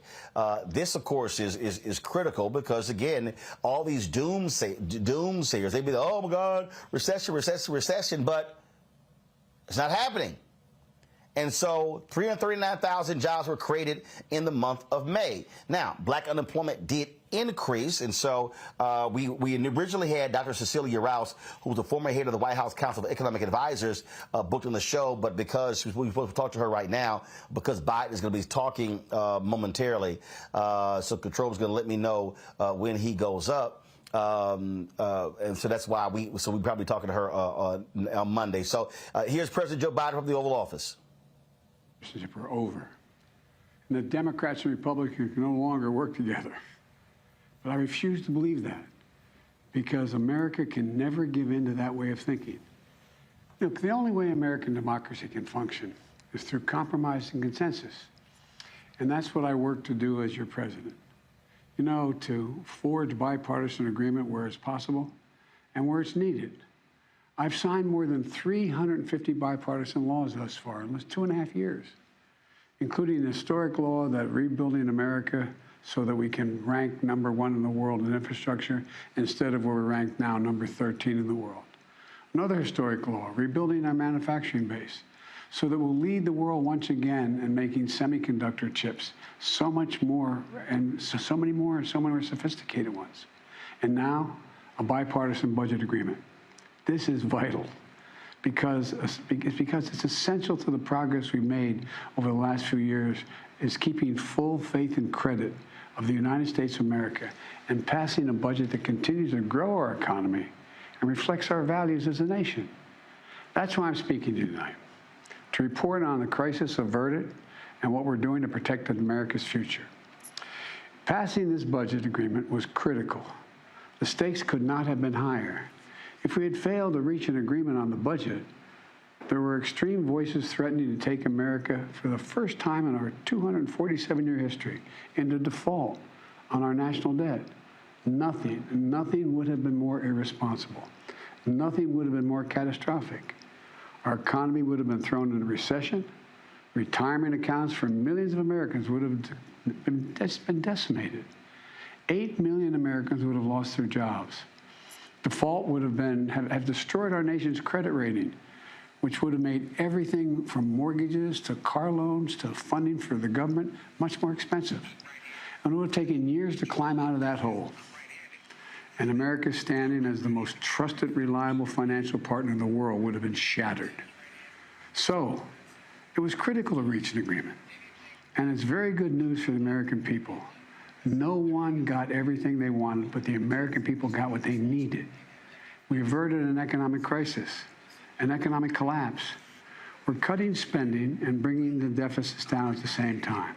This, of course, is critical because, again, all these doomsayers, they'd be like, oh, my God, recession, but it's not happening. And so 339,000 jobs were created in the month of May. Now, black unemployment did increase, and so we originally had Dr. Cecilia Rouse, who was the former head of the White House Council of Economic Advisors, booked on the show, but because we're supposed to talk to her right now, because Biden is going to be talking momentarily, so Control is going to let me know when he goes up. And so that's why we probably talking to her on Monday. So here's President Joe Biden from the Oval Office. Are over. And the Democrats and Republicans can no longer work together. But I refuse to believe that because America can never give in to that way of thinking. Look, the only way American democracy can function is through compromise and consensus. And that's what I work to do as your president. You know, to forge bipartisan agreement where it's possible and where it's needed. I've signed more than 350 bipartisan laws thus far in just 2.5 years, including an historic law that rebuilding America so that we can rank #1 in the world in infrastructure instead of where we rank now, number 13 in the world. Another historic law, rebuilding our manufacturing base so that we'll lead the world once again in making semiconductor chips so much more and so many more sophisticated ones. And now, a bipartisan budget agreement. This is vital because it's essential to the progress we've made over the last few years is keeping full faith and credit of the United States of America and passing a budget that continues to grow our economy and reflects our values as a nation. That's why I'm speaking to you tonight, to report on the crisis averted and what we're doing to protect America's future. Passing this budget agreement was critical. The stakes could not have been higher. If we had failed to reach an agreement on the budget, there were extreme voices threatening to take America for the first time in our 247-year history into default on our national debt. Nothing would have been more irresponsible. Nothing would have been more catastrophic. Our economy would have been thrown into recession. Retirement accounts for millions of Americans would have been decimated. 8 million Americans would have lost their jobs. Default would have destroyed our nation's credit rating, which would have made everything from mortgages to car loans to funding for the government much more expensive. And it would have taken years to climb out of that hole. And America's standing as the most trusted, reliable financial partner in the world would have been shattered. So it was critical to reach an agreement. And it's very good news for the American people. No one got everything they wanted, but the American people got what they needed. We averted an economic crisis, and economic collapse. We're cutting spending and bringing the deficits down at the same time.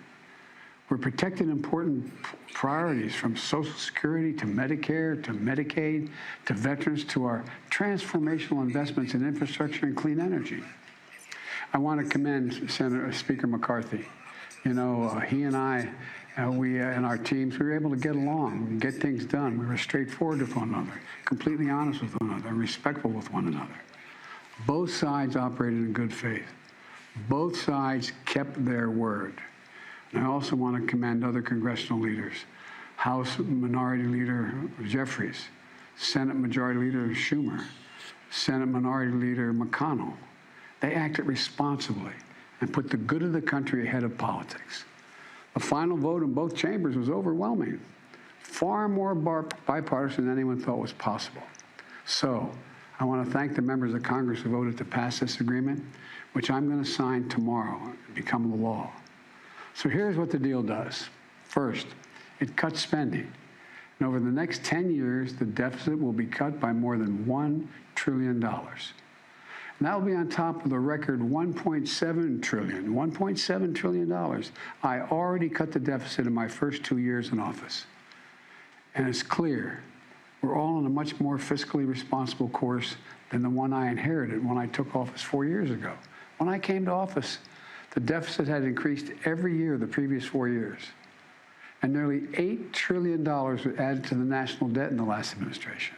We're protecting important priorities from Social Security to Medicare to Medicaid to veterans to our transformational investments in infrastructure and clean energy. I want to commend Speaker McCarthy. You know, he and I, and our teams, we were able to get along and get things done. We were straightforward with one another, completely honest with one another, respectful with one another. Both sides operated in good faith. Both sides kept their word. And I also want to commend other congressional leaders. House Minority Leader Jeffries, Senate Majority Leader Schumer, Senate Minority Leader McConnell. They acted responsibly and put the good of the country ahead of politics. The final vote in both chambers was overwhelming, far more bipartisan than anyone thought was possible. So I want to thank the members of Congress who voted to pass this agreement, which I'm going to sign tomorrow and become the law. So here's what the deal does. First, it cuts spending. And over the next 10 years, the deficit will be cut by more than $1 trillion. And that will be on top of the record $1.7 trillion. I already cut the deficit in my first 2 years in office. And it's clear we're all on a much more fiscally responsible course than the one I inherited when I took office 4 years ago. When I came to office, the deficit had increased every year the previous 4 years. And nearly $8 trillion was added to the national debt in the last administration.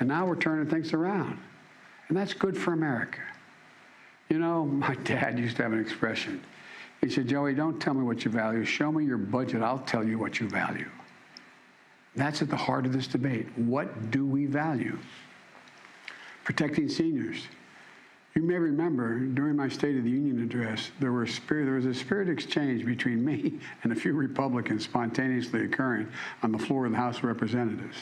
And now we're turning things around. And that's good for America. You know, my dad used to have an expression. He said, Joey, don't tell me what you value. Show me your budget. I'll tell you what you value. That's at the heart of this debate. What do we value? Protecting seniors. You may remember during my State of the Union address, there was a spirit exchange between me and a few Republicans spontaneously occurring on the floor of the House of Representatives.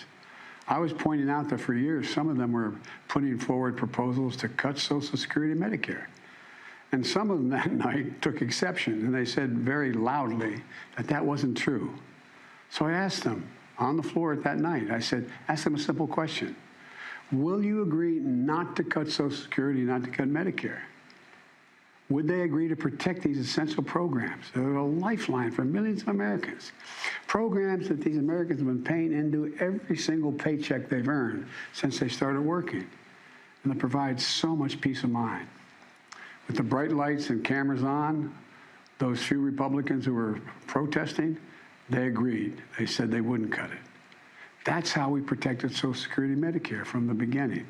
I was pointing out that for years, some of them were putting forward proposals to cut Social Security and Medicare. And some of them that night took exception, and they said very loudly that that wasn't true. So I asked them on the floor that night, I said, ask them a simple question. Will you agree not to cut Social Security, not to cut Medicare? Would they agree to protect these essential programs that are a lifeline for millions of Americans? Programs that these Americans have been paying into every single paycheck they've earned since they started working, and that provides so much peace of mind. With the bright lights and cameras on, those few Republicans who were protesting, they agreed. They said they wouldn't cut it. That's how we protected Social Security and Medicare from the beginning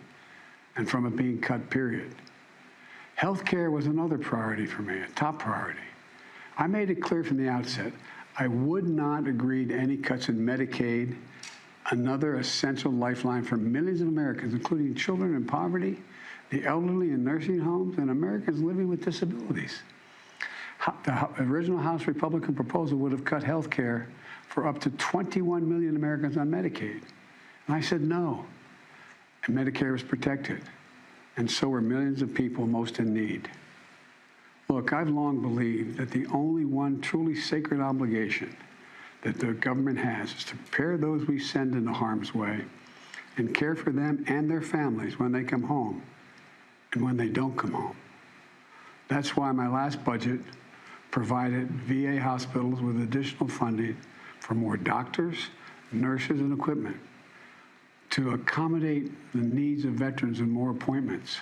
and from it being cut, period. Health care was another priority for me, a top priority. I made it clear from the outset, I would not agree to any cuts in Medicaid, another essential lifeline for millions of Americans, including children in poverty, the elderly in nursing homes, and Americans living with disabilities. The original House Republican proposal would have cut health care for up to 21 million Americans on Medicaid. And I said no. And Medicare is protected. And so are millions of people most in need. Look, I've long believed that the only one truly sacred obligation that the government has is to prepare those we send into harm's way and care for them and their families when they come home and when they don't come home. That's why my last budget provided VA hospitals with additional funding for more doctors, nurses, and equipment to accommodate the needs of veterans and more appointments.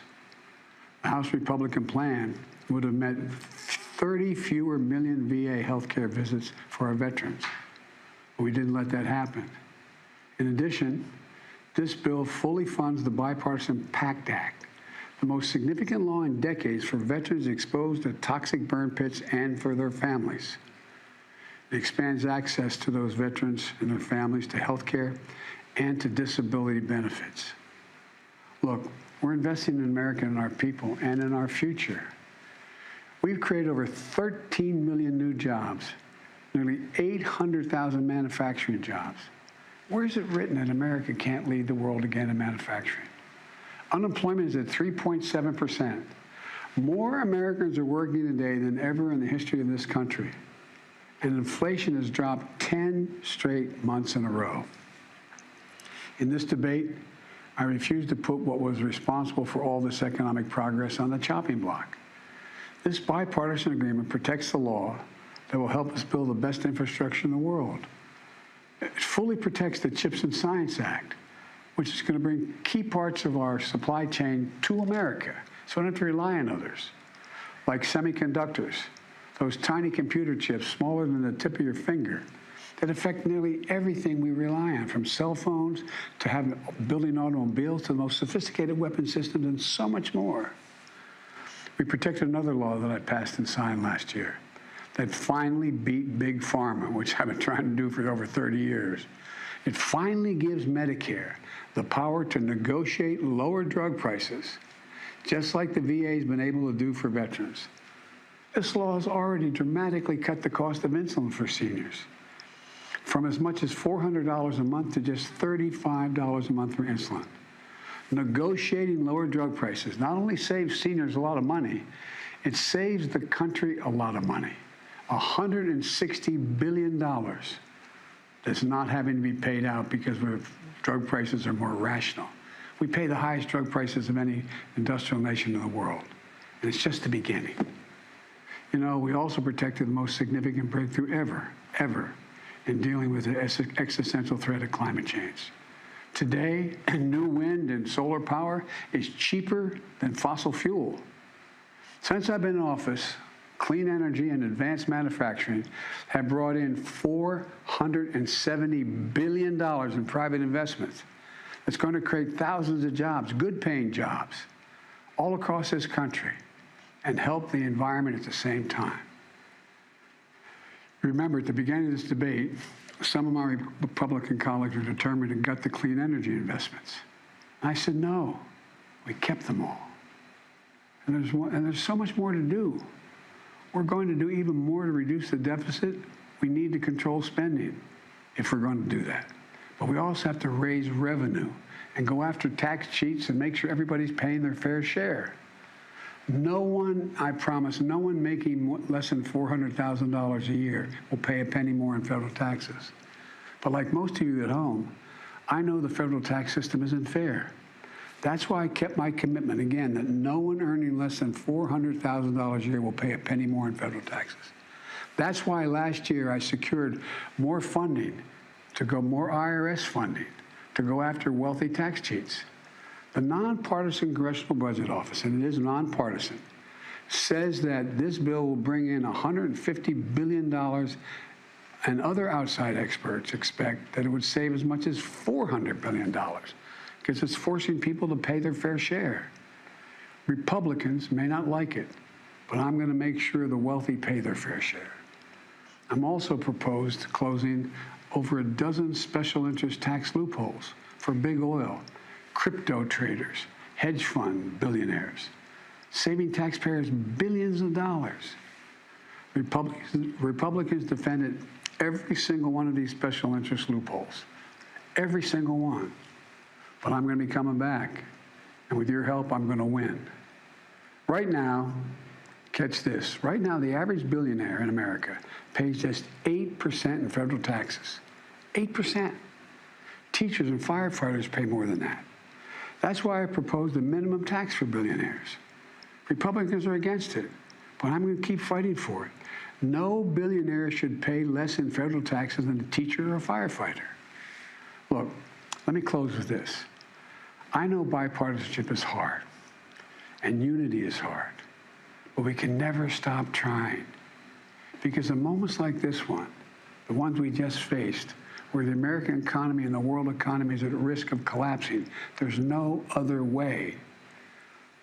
The House Republican plan would have meant 30 fewer million VA healthcare visits for our veterans. But we didn't let that happen. In addition, this bill fully funds the Bipartisan PACT Act, the most significant law in decades for veterans exposed to toxic burn pits and for their families. It expands access to those veterans and their families to health care and to disability benefits. Look, we're investing in America and our people and in our future. We've created over 13 million new jobs, nearly 800,000 manufacturing jobs. Where is it written that America can't lead the world again in manufacturing? Unemployment is at 3.7%. More Americans are working today than ever in the history of this country. And inflation has dropped 10 straight months in a row. In this debate, I refuse to put what was responsible for all this economic progress on the chopping block. This bipartisan agreement protects the law that will help us build the best infrastructure in the world. It fully protects the CHIPS and Science Act, which is going to bring key parts of our supply chain to America, so we don't have to rely on others, like semiconductors, those tiny computer chips smaller than the tip of your finger that affect nearly everything we rely on, from cell phones to building automobiles to the most sophisticated weapon systems and so much more. We protected another law that I passed and signed last year that finally beat Big Pharma, which I've been trying to do for over 30 years. It finally gives Medicare the power to negotiate lower drug prices, just like the VA has been able to do for veterans. This law has already dramatically cut the cost of insulin for seniors, from as much as $400 a month to just $35 a month for insulin. Negotiating lower drug prices not only saves seniors a lot of money, it saves the country a lot of money. $160 billion that's not having to be paid out because drug prices are more rational. We pay the highest drug prices of any industrial nation in the world, and it's just the beginning. You know, we also protected the most significant breakthrough ever in dealing with the existential threat of climate change. Today, new wind and solar power is cheaper than fossil fuel. Since I've been in office, clean energy and advanced manufacturing have brought in $470 billion in private investments. It's going to create thousands of jobs, good-paying jobs, all across this country, and help the environment at the same time. Remember, at the beginning of this debate, some of my Republican colleagues were determined to gut the clean energy investments. I said, no, we kept them all. And there's so much more to do. We're going to do even more to reduce the deficit. We need to control spending if we're going to do that. But we also have to raise revenue and go after tax cheats and make sure everybody's paying their fair share. No one, I promise, no one making less than $400,000 a year will pay a penny more in federal taxes. But like most of you at home, I know the federal tax system isn't fair. That's why I kept my commitment, again, that no one earning less than $400,000 a year will pay a penny more in federal taxes. That's why last year I secured more funding more IRS funding to go after wealthy tax cheats. The nonpartisan Congressional Budget Office, and it is nonpartisan, says that this bill will bring in $150 billion, and other outside experts expect that it would save as much as $400 billion, because it's forcing people to pay their fair share. Republicans may not like it, but I'm going to make sure the wealthy pay their fair share. I'm also proposed closing over a dozen special interest tax loopholes for big oil, crypto traders, hedge fund billionaires, saving taxpayers billions of dollars. Republicans defended every single one of these special interest loopholes, every single one. But I'm going to be coming back, and with your help, I'm going to win. Right now, catch this, right now the average billionaire in America pays just 8% in federal taxes. 8%. Teachers and firefighters pay more than that. That's why I proposed a minimum tax for billionaires. Republicans are against it, but I'm going to keep fighting for it. No billionaire should pay less in federal taxes than a teacher or a firefighter. Look, let me close with this. I know bipartisanship is hard, and unity is hard, but we can never stop trying. Because in moments like this one, the ones we just faced, where the American economy and the world economy is at risk of collapsing, there's no other way.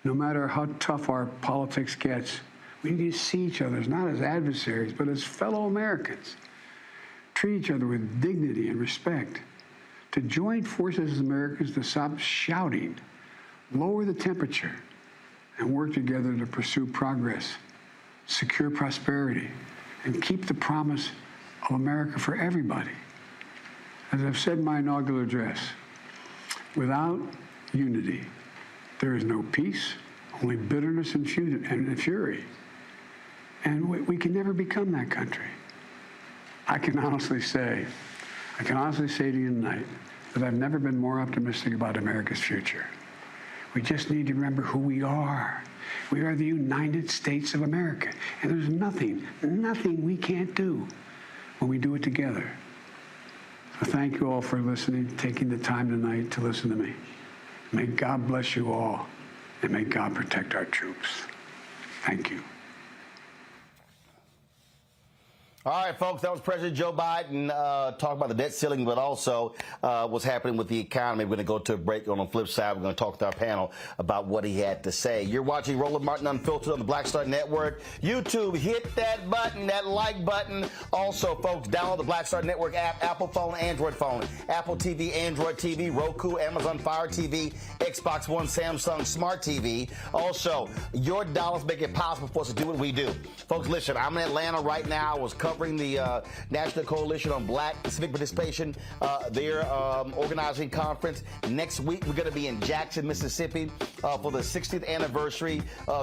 No matter how tough our politics gets, we need to see each other not as adversaries, but as fellow Americans. Treat each other with dignity and respect. To join forces as Americans to stop shouting, lower the temperature, and work together to pursue progress, secure prosperity, and keep the promise of America for everybody. As I've said in my inaugural address, without unity, there is no peace, only bitterness and fury. And we can never become that country. I can honestly say to you tonight, but I've never been more optimistic about America's future. We just need to remember who we are. We are the United States of America, and there's nothing we can't do when we do it together. So thank you all for listening, taking the time tonight to listen to me. May God bless you all, and may God protect our troops. Thank you. All right, folks, that was President Joe Biden talking about the debt ceiling, but also what's happening with the economy. We're going to go to a break. On the flip side, we're going to talk to our panel about what he had to say. You're watching Roland Martin Unfiltered on the Black Star Network. YouTube, hit that button, that like button. Also, folks, download the Black Star Network app, Apple phone, Android phone, Apple TV, Android TV, Roku, Amazon Fire TV, Xbox One, Samsung Smart TV. Also, your dollars make it possible for us to do what we do. Folks, listen, I'm in Atlanta right now. I was covering the National Coalition on Black Civic Participation, their organizing conference. Next week, we're going to be in Jackson, Mississippi for the 60th anniversary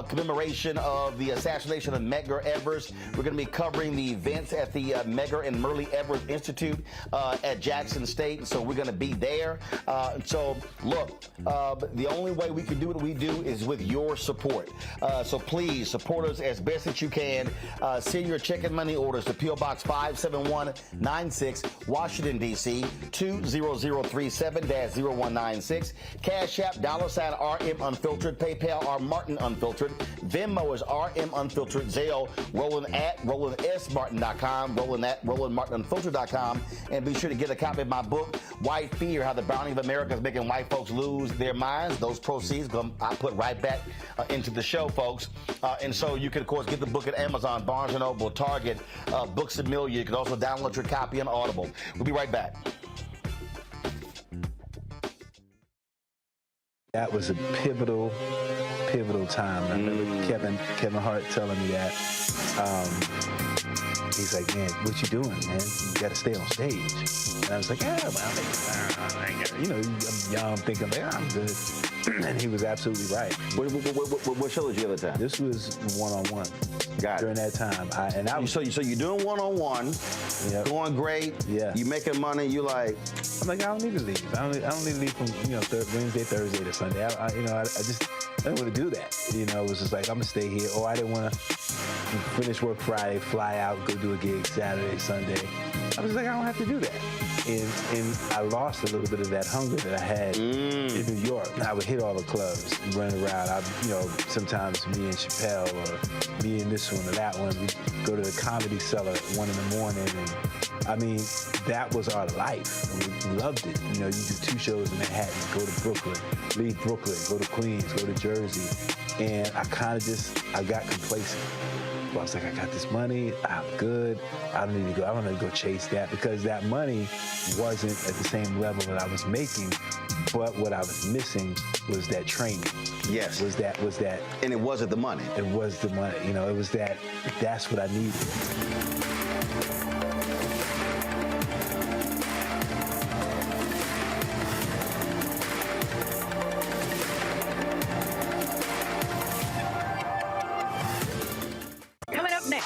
commemoration of the assassination of Medgar Evers. We're going to be covering the events at the Medgar and Murray Evers Institute at Jackson State, so we're going to be there. So, look, the only way we can do what we do is with your support. So please support us as best that you can. Send your check and money orders to P.O. Box 57196, Washington, D.C. 20037-0196. Cash App, $RM Unfiltered. PayPal, R Martin Unfiltered. Venmo is RM Unfiltered. Zelle, Roland at RolandSMartin.com. Roland at RolandMartinUnfiltered.com. And be sure to get a copy of my book, White Fear, How the Browning of America is Making White Folks Lose Their Minds. Those proceeds I put right back into the show, folks. And so you can, of course, get the book at Amazon, Barnes & Noble, Target, Books A Million. You can also download your copy on Audible. We'll be right back. That was a pivotal time. I remember Kevin Hart telling me that. He's like, man, what you doing, man? You got to stay on stage. And I was like, yeah, well, you know, I'm young, thinking, like, I'm good. And he was absolutely right. What show was the other time? This was one-on-one. Got it. During that time. So you're doing one-on-one, going great. Yeah. You making money. You like. I'm like, I don't need to leave. I don't need to leave from Wednesday, Thursday to Sunday. I didn't want to do that. It was just like, I'm gonna stay here. Or I didn't want to finish work Friday, fly out, go do a gig Saturday, Sunday. I was like, I don't have to do that. And I lost a little bit of that hunger that I had in New York. I would hit all the clubs, run around. Sometimes me and Chappelle or me and this one or that one, we go to the Comedy Cellar at 1 in the morning. And I mean, that was our life. And we loved it. You do 2 shows in Manhattan, go to Brooklyn, leave Brooklyn, go to Queens, go to Jersey. And I got complacent. I was like, I got this money, I'm good, I don't need to go chase that, because that money wasn't at the same level that I was making, but what I was missing was that training. Yes. Was that. And it wasn't the money. It was the money, it was that's what I needed.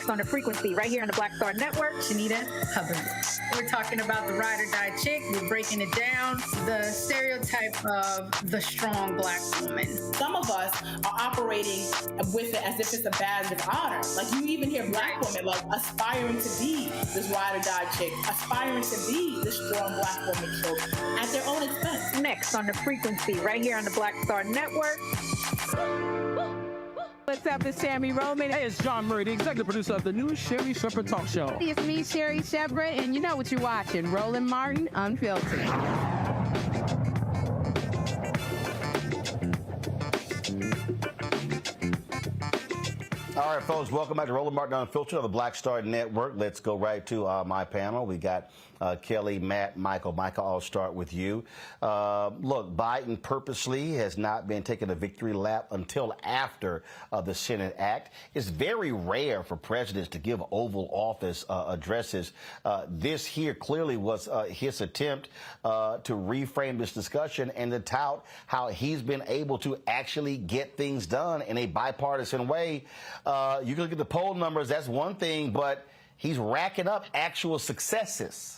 On the frequency right here on the Black Star Network, Shanita Hubbard. We're talking about the ride or die chick. We're breaking it down. The stereotype of the strong Black woman. Some of us are operating with it as if it's a badge of honor. Like, you even hear Black women like aspiring to be this ride or die chick, aspiring to be the strong Black woman chick at their own expense. Next on the frequency right here on the Black Star Network. What's up, it's Tammy Roman. Hey, it's John Murray, the executive producer of the new Sherry Shepherd Talk Show. It's me, Sherry Shepherd, and you know what you're watching, Roland Martin Unfiltered. All right, folks, welcome back to Roland Martin Unfiltered on the Black Star Network. Let's go right to my panel. We got Kelly, Matt, Michael. Michael, I'll start with you. Look, Biden purposely has not been taking a victory lap until after the Senate Act. It's very rare for presidents to give Oval Office addresses. This here clearly was his attempt to reframe this discussion and to tout how he's been able to actually get things done in a bipartisan way. You can look at the poll numbers, that's one thing, but he's racking up actual successes.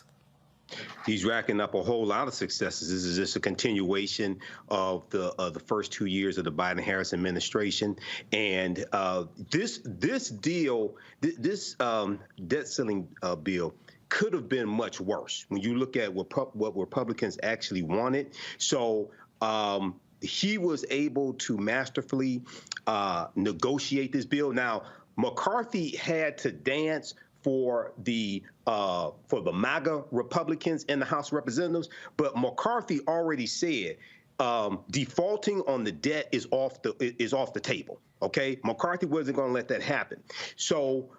He's racking up a whole lot of successes. This is just a continuation of the first 2 years of the Biden-Harris administration, and this debt ceiling bill could have been much worse when you look at what Republicans actually wanted. So he was able to masterfully negotiate this bill. Now, McCarthy had to dance for the MAGA Republicans in the House of Representatives, but McCarthy already said defaulting on the debt is off the table. Okay, McCarthy wasn't going to let that happen. So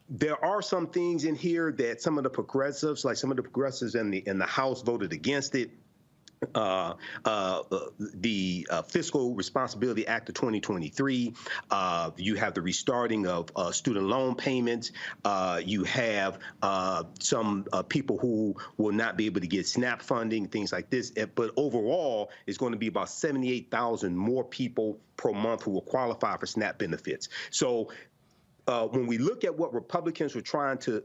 there are some things in here that some of the progressives, in the House, voted against it. The Fiscal Responsibility Act of 2023. You have the restarting of student loan payments. You have some people who will not be able to get SNAP funding, things like this. But overall, it's going to be about 78,000 more people per month who will qualify for SNAP benefits. So when we look at what Republicans were trying to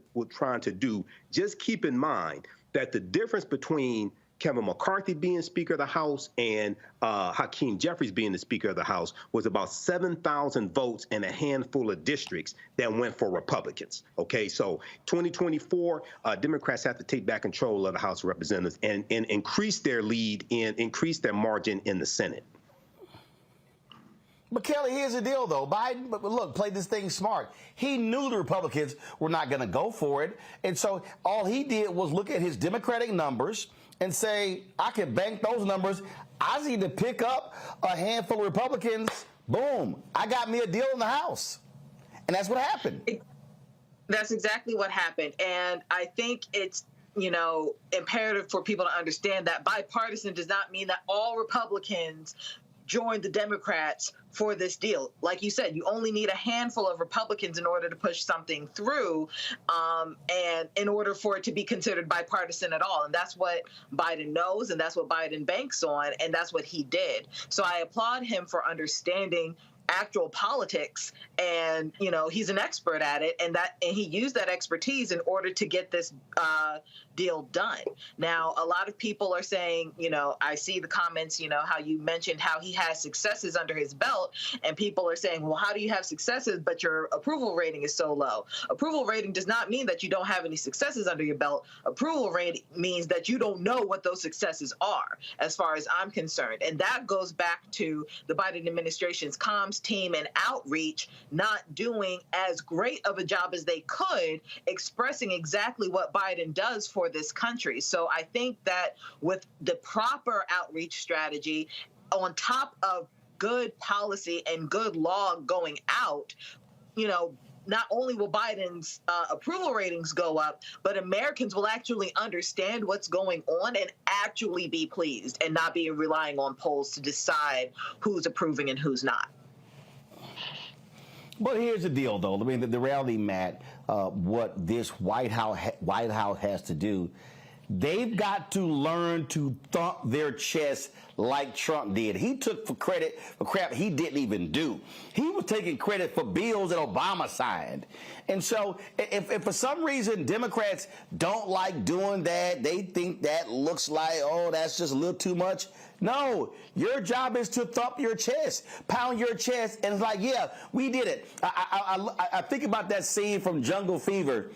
do, just keep in mind that the difference between Kevin McCarthy being Speaker of the House and Hakeem Jeffries being the Speaker of the House was about 7,000 votes in a handful of districts that went for Republicans. Okay, so 2024, Democrats have to take back control of the House of Representatives and increase their lead and increase their margin in the Senate. But Kelly, here's the deal, though. Biden, look, played this thing smart. He knew the Republicans were not going to go for it. And so all he did was look at his Democratic numbers and say, I can bank those numbers. I need to pick up a handful of Republicans. Boom. I got me a deal in the House. And that's what happened. That's exactly what happened. And I think it's, imperative for people to understand that bipartisan does not mean that all Republicans join the Democrats for this deal. Like you said, you only need a handful of Republicans in order to push something through, and in order for it to be considered bipartisan at all. And that's what Biden knows, and that's what Biden banks on, and that's what he did. So I applaud him for understanding actual politics, and he's an expert at it, and he used that expertise in order to get this deal done. Now, a lot of people are saying, I see the comments, how you mentioned how he has successes under his belt, and people are saying, well, how do you have successes but your approval rating is so low? Approval rating does not mean that you don't have any successes under your belt. Approval rating means that you don't know what those successes are, as far as I'm concerned. And that goes back to the Biden administration's comms team and outreach not doing as great of a job as they could, expressing exactly what Biden does for this country. So I think that with the proper outreach strategy, on top of good policy and good law going out, not only will Biden's approval ratings go up, but Americans will actually understand what's going on and actually be pleased and not be relying on polls to decide who's approving and who's not. But here's the deal, though. I mean, the reality, Matt, what this White House has to do, they've got to learn to thump their chest like Trump did. He took credit for crap he didn't even do. He was taking credit for bills that Obama signed. And so if for some reason Democrats don't like doing that, they think that looks like, oh, that's just a little too much. No, your job is to thump your chest, pound your chest, and it's like, yeah, we did it. I think about that scene from Jungle Fever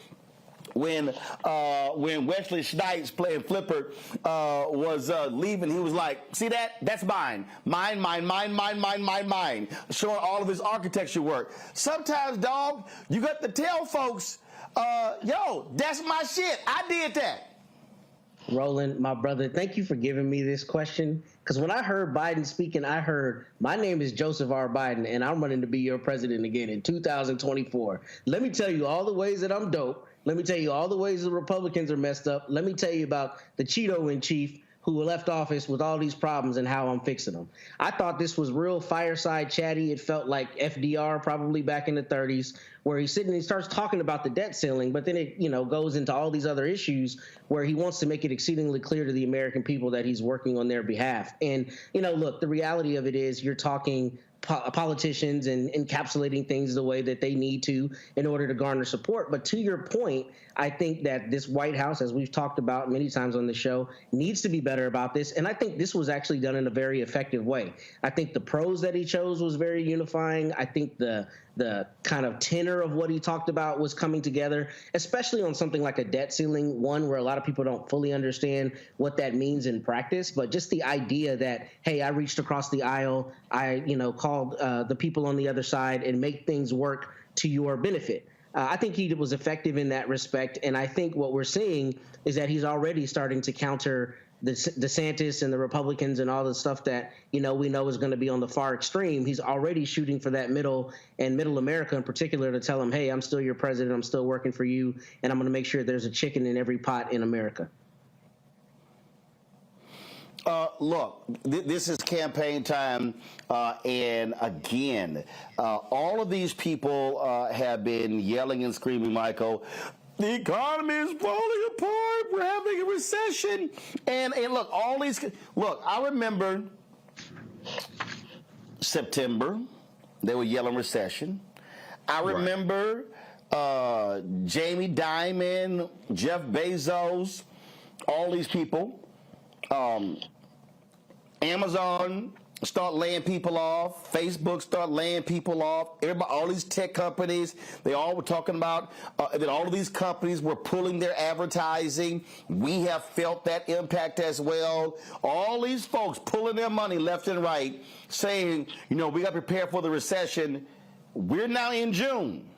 when Wesley Snipes playing Flipper was leaving. He was like, see that? That's mine. Mine, showing all of his architecture work. Sometimes, dog, you got to tell folks, yo, that's my shit. I did that. Roland, my brother, thank you for giving me this question. Because when I heard Biden speaking, I heard, my name is Joseph R. Biden, and I'm running to be your president again in 2024. Let me tell you all the ways that I'm dope. Let me tell you all the ways the Republicans are messed up. Let me tell you about the Cheeto-in-chief who left office with all these problems and how I'm fixing them. I thought this was real fireside chatty. It felt like FDR probably back in the 30s, where he's sitting and he starts talking about the debt ceiling, but then it, goes into all these other issues where he wants to make it exceedingly clear to the American people that he's working on their behalf. And, look, the reality of it is you're talking politicians and encapsulating things the way that they need to in order to garner support. But to your point, I think that this White House, as we've talked about many times on the show, needs to be better about this. And I think this was actually done in a very effective way. I think the prose that he chose was very unifying. I think the kind of tenor of what he talked about was coming together, especially on something like a debt ceiling, one where a lot of people don't fully understand what that means in practice. But just the idea that, hey, I reached across the aisle, I called the people on the other side and make things work to your benefit. I think he was effective in that respect, and I think what we're seeing is that he's already starting to counter the DeSantis and the Republicans and all the stuff that we know is going to be on the far extreme. He's already shooting for that middle America in particular to tell them, hey, I'm still your president, I'm still working for you, and I'm going to make sure there's a chicken in every pot in America. Look, this is campaign time, and again, all of these people have been yelling and screaming, Michael, the economy is falling apart, we're having a recession, and look, I remember September, they were yelling recession. I remember Jamie Dimon, Jeff Bezos, all these people. Amazon start laying people off. Facebook start laying people off. Everybody, all these tech companies, they all were talking about that all of these companies were pulling their advertising. We have felt that impact as well. All these folks pulling their money left and right, saying, we got to prepare for the recession. We're now in June.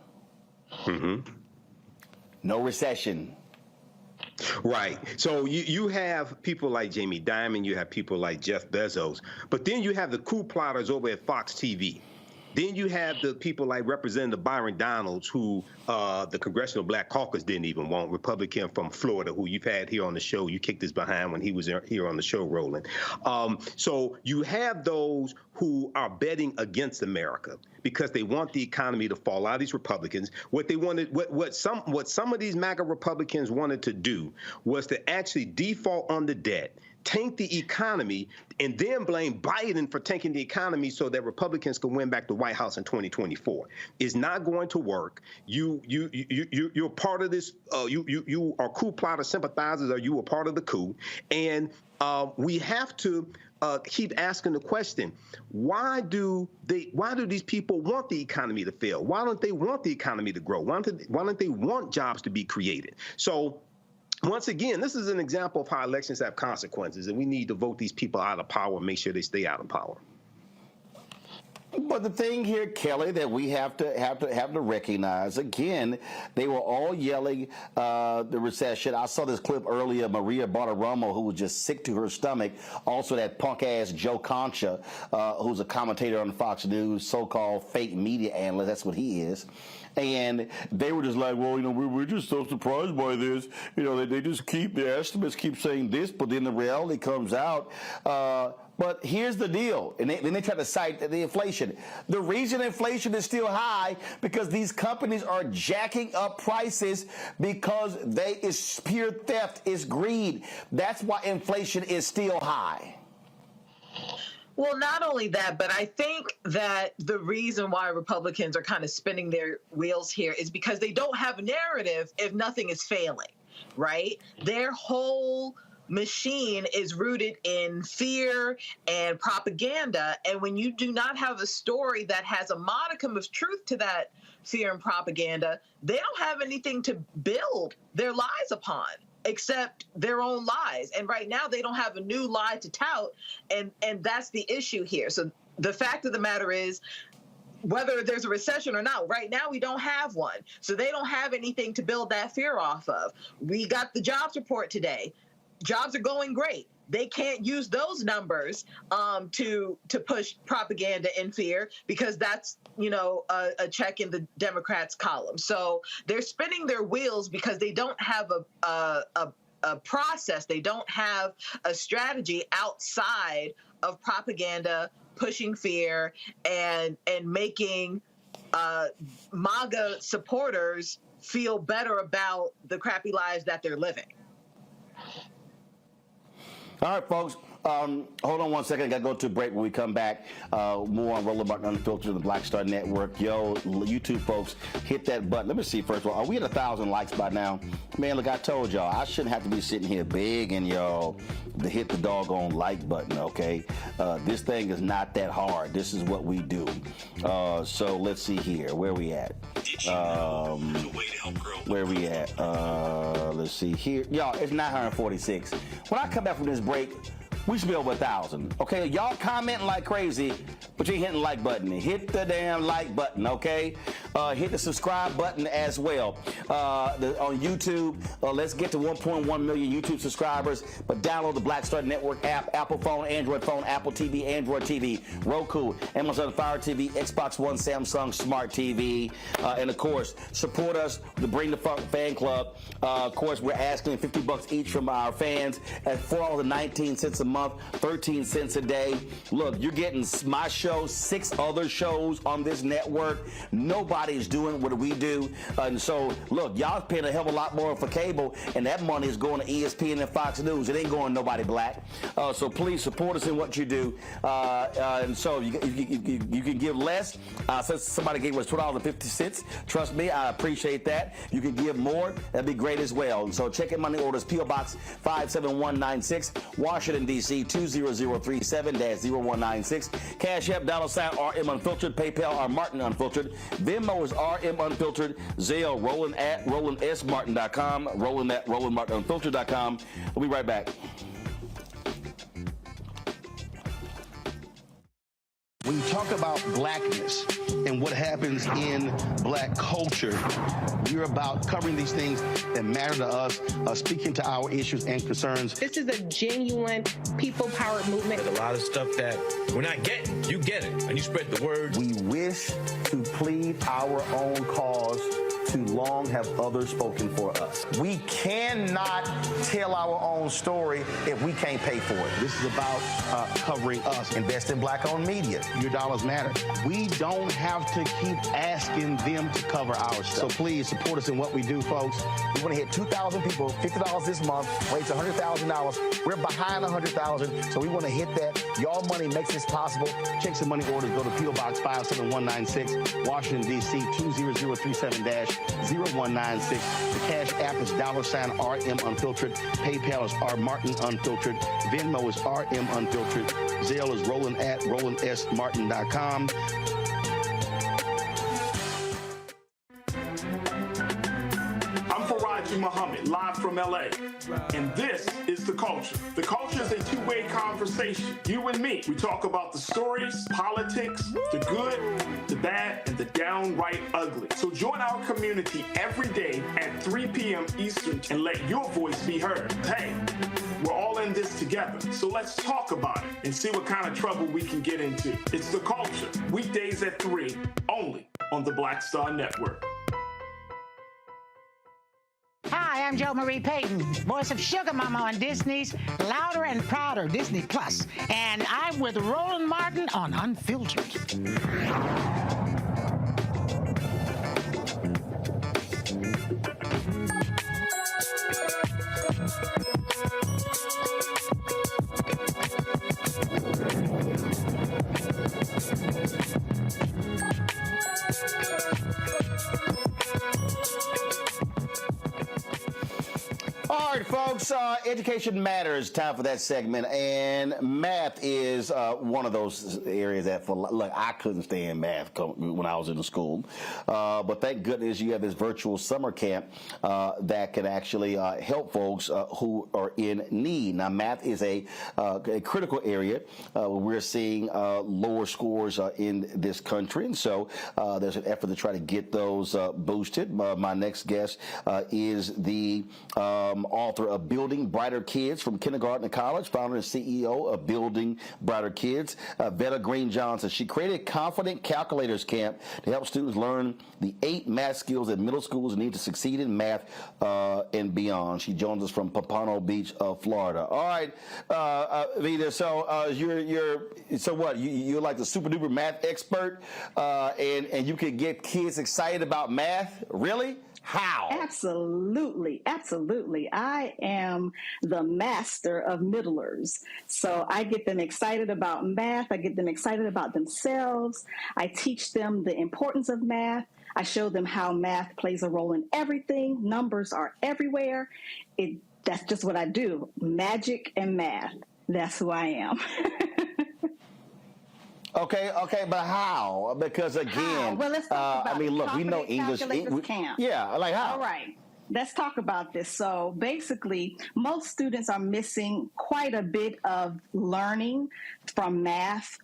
Mm-hmm. No recession. Right. So you have people like Jamie Dimon, you have people like Jeff Bezos, but then you have the coup plotters over at Fox TV. Then you have the people like Representative Byron Donalds, who the Congressional Black Caucus didn't even want, Republican from Florida, who you've had here on the show. You kicked his behind when he was here on the show, Roland. So you have those who are betting against America because they want the economy to fall out. These Republicans, what they wanted, what some of these MAGA Republicans wanted to do was to actually default on the debt, tank the economy, and then blame Biden for tanking the economy so that Republicans can win back the White House in 2024. It's not going to work. You're part of this. You are coup plotter sympathizers, or you are part of the coup, and we have to keep asking the question: why do these people want the economy to fail? Why don't they want the economy to grow? Why don't they want jobs to be created? So, once again, this is an example of how elections have consequences, and we need to vote these people out of power and make sure they stay out of power. But the thing here, Kelly, that we have to recognize, again, they were all yelling the recession. I saw this clip earlier, Maria Bartiromo, who was just sick to her stomach. Also that punk-ass Joe Concha, who's a commentator on Fox News, so-called fake media analyst. That's what he is. And they were just like, well, we're just so surprised by this. They just the estimates keep saying this, but then the reality comes out. But here's the deal, and then they try to cite the inflation. The reason inflation is still high because these companies are jacking up prices because it's pure theft, it's greed. That's why inflation is still high. Well, not only that, but I think that the reason why Republicans are kind of spinning their wheels here is because they don't have a narrative if nothing is failing, right? Their whole machine is rooted in fear and propaganda. And when you do not have a story that has a modicum of truth to that fear and propaganda, they don't have anything to build their lies upon except their own lies. And right now they don't have a new lie to tout. And that's the issue here. So the fact of the matter is, whether there's a recession or not, right now we don't have one. So they don't have anything to build that fear off of. We got the jobs report today. Jobs are going great. They can't use those numbers to push propaganda and fear because that's a check in the Democrats' column. So they're spinning their wheels because they don't have a process. They don't have a strategy outside of propaganda, pushing fear, and making MAGA supporters feel better about the crappy lives that they're living. All right, folks. Hold on one second. I got to go to a break. When we come back, more on Roland Martin Unfiltered and the Black Star Network. Yo, YouTube folks, hit that button. Let me see, first of all, are we at 1,000 likes by now? Man, look, I told y'all, I shouldn't have to be sitting here begging y'all to hit the doggone like button, okay? This thing is not that hard. This is what we do. So let's see here. Where we at? Where we at? Let's see here. Y'all, it's 946. When I come back from this break, we should be over 1,000. Okay, y'all commenting like crazy, but you ain't hitting the like button. Hit the damn like button, okay? Hit the subscribe button as well. On YouTube, let's get to 1.1 million YouTube subscribers, but download the Black Star Network app, Apple phone, Android phone, Apple TV, Android TV, Roku, Amazon Fire TV, Xbox One, Samsung Smart TV, and of course, support us, the Bring the Funk fan club. Of course, we're asking $50 each from our fans at $4.19 a month, 13 cents a day. Look, you're getting my show, 6 other shows on this network. Nobody's doing what we do. And so, look, y'all paying a hell of a lot more for cable, and that money is going to ESPN and Fox News. It ain't going to nobody black. So please support us in what you do. And so you can give less. Since somebody gave us $12.50, trust me, I appreciate that. You can give more. That'd be great as well. And so check in money orders, P.O. Box 57196, Washington, D.C. 20037-0196. Cash App, $RM Unfiltered. PayPal, R Martin Unfiltered. Venmo is RM Unfiltered. Zelle, Roland at RolandSMartin.com. Roland at RolandMartinUnfiltered.com. We'll be right back. When you talk about blackness and what happens in black culture, we're about covering these things that matter to us, speaking to our issues and concerns. This is a genuine people-powered movement. There's a lot of stuff that we're not getting. You get it, and you spread the word. We wish to plead our own cause. Too long have others spoken for us. We cannot tell our own story if we can't pay for it. This is about covering us. Invest in black-owned media. Your dollars matter. We don't have to keep asking them to cover our stuff. So please support us in what we do, folks. We want to hit 2,000 people, $50 this month, raise $100,000. We're behind 100,000, so we want to hit that. Y'all money makes this possible. Check some money orders. Go to P.O. Box 57196, Washington, D.C. 20037-0196. The Cash App is $RM Unfiltered. PayPal is R Martin Unfiltered. Venmo is RM Unfiltered. Zelle is Roland at RolandSMartin.com. Muhammad, live from LA. And this is The Culture. The Culture is a two-way conversation. You and me. We talk about the stories, politics, the good, the bad, and the downright ugly. So join our community every day at 3 p.m. Eastern and let your voice be heard. Hey, we're all in this together. So let's talk about it and see what kind of trouble we can get into. It's The Culture. Weekdays at 3, only on the Black Star Network. Hi, I'm Jo Marie Payton, voice of Sugar Mama on Disney's Louder and Prouder Disney Plus, and I'm with Roland Martin on Unfiltered. All right, folks, education matters. Time for that segment, and math is one of those areas that, look, I couldn't stand math when I was in the school, but thank goodness you have this virtual summer camp that can actually help folks who are in need. Now, math is a critical area where we're seeing lower scores in this country, and so there's an effort to try to get those boosted. My next guest is the author of Building Brighter Kids from Kindergarten to College, founder and CEO of Building Brighter Kids, Vetta Green Johnson. She created Confident Calculators Camp to help students learn the 8 math skills that middle schools need to succeed in math and beyond. She joins us from Pompano Beach, Florida. All right, Vetta, so you're like the super duper math expert, and you can get kids excited about math? Really? How? Absolutely. I am the master of middlers. So I get them excited about math. I get them excited about themselves. I teach them the importance of math. I show them how math plays a role in everything. Numbers are everywhere. That's just what I do. Magic and math. That's who I am. Okay, but how? Because again, well, let's talk about look, we know English. Yeah, like how? All right. Let's talk about this. So basically, most students are missing quite a bit of learning from math.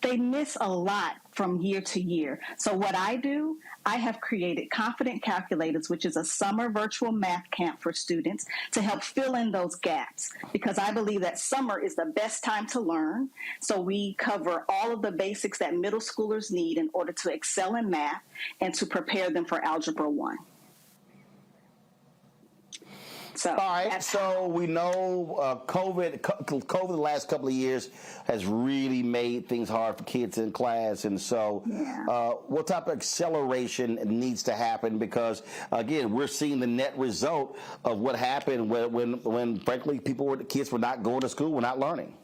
They miss a lot from year to year. So what I do, I have created Confident Calculators, which is a summer virtual math camp for students to help fill in those gaps, because I believe that summer is the best time to learn. So we cover all of the basics that middle schoolers need in order to excel in math and to prepare them for Algebra 1. So, all right, so we know COVID the last couple of years has really made things hard for kids in class. And so what type of acceleration needs to happen? Because, again, we're seeing the net result of what happened when frankly, kids were not going to school, were not learning.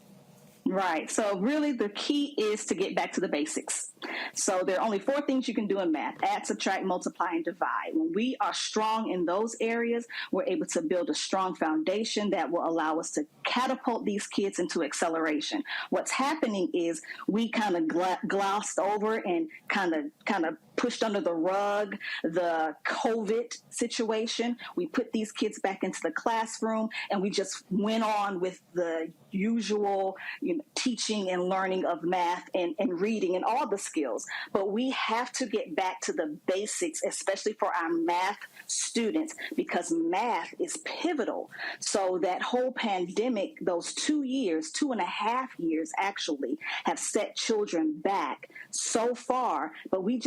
Right. So really the key is to get back to the basics. So there are only 4 things you can do in math: add, subtract, multiply, and divide. When we are strong in those areas, we're able to build a strong foundation that will allow us to catapult these kids into acceleration. What's happening is we kind of glossed over and kind of pushed under the rug the COVID situation. We put these kids back into the classroom, and we just went on with the usual teaching and learning of math and reading and all the skills. But we have to get back to the basics, especially for our math students, because math is pivotal. So that whole pandemic, those 2.5 years actually, have set children back so far. But we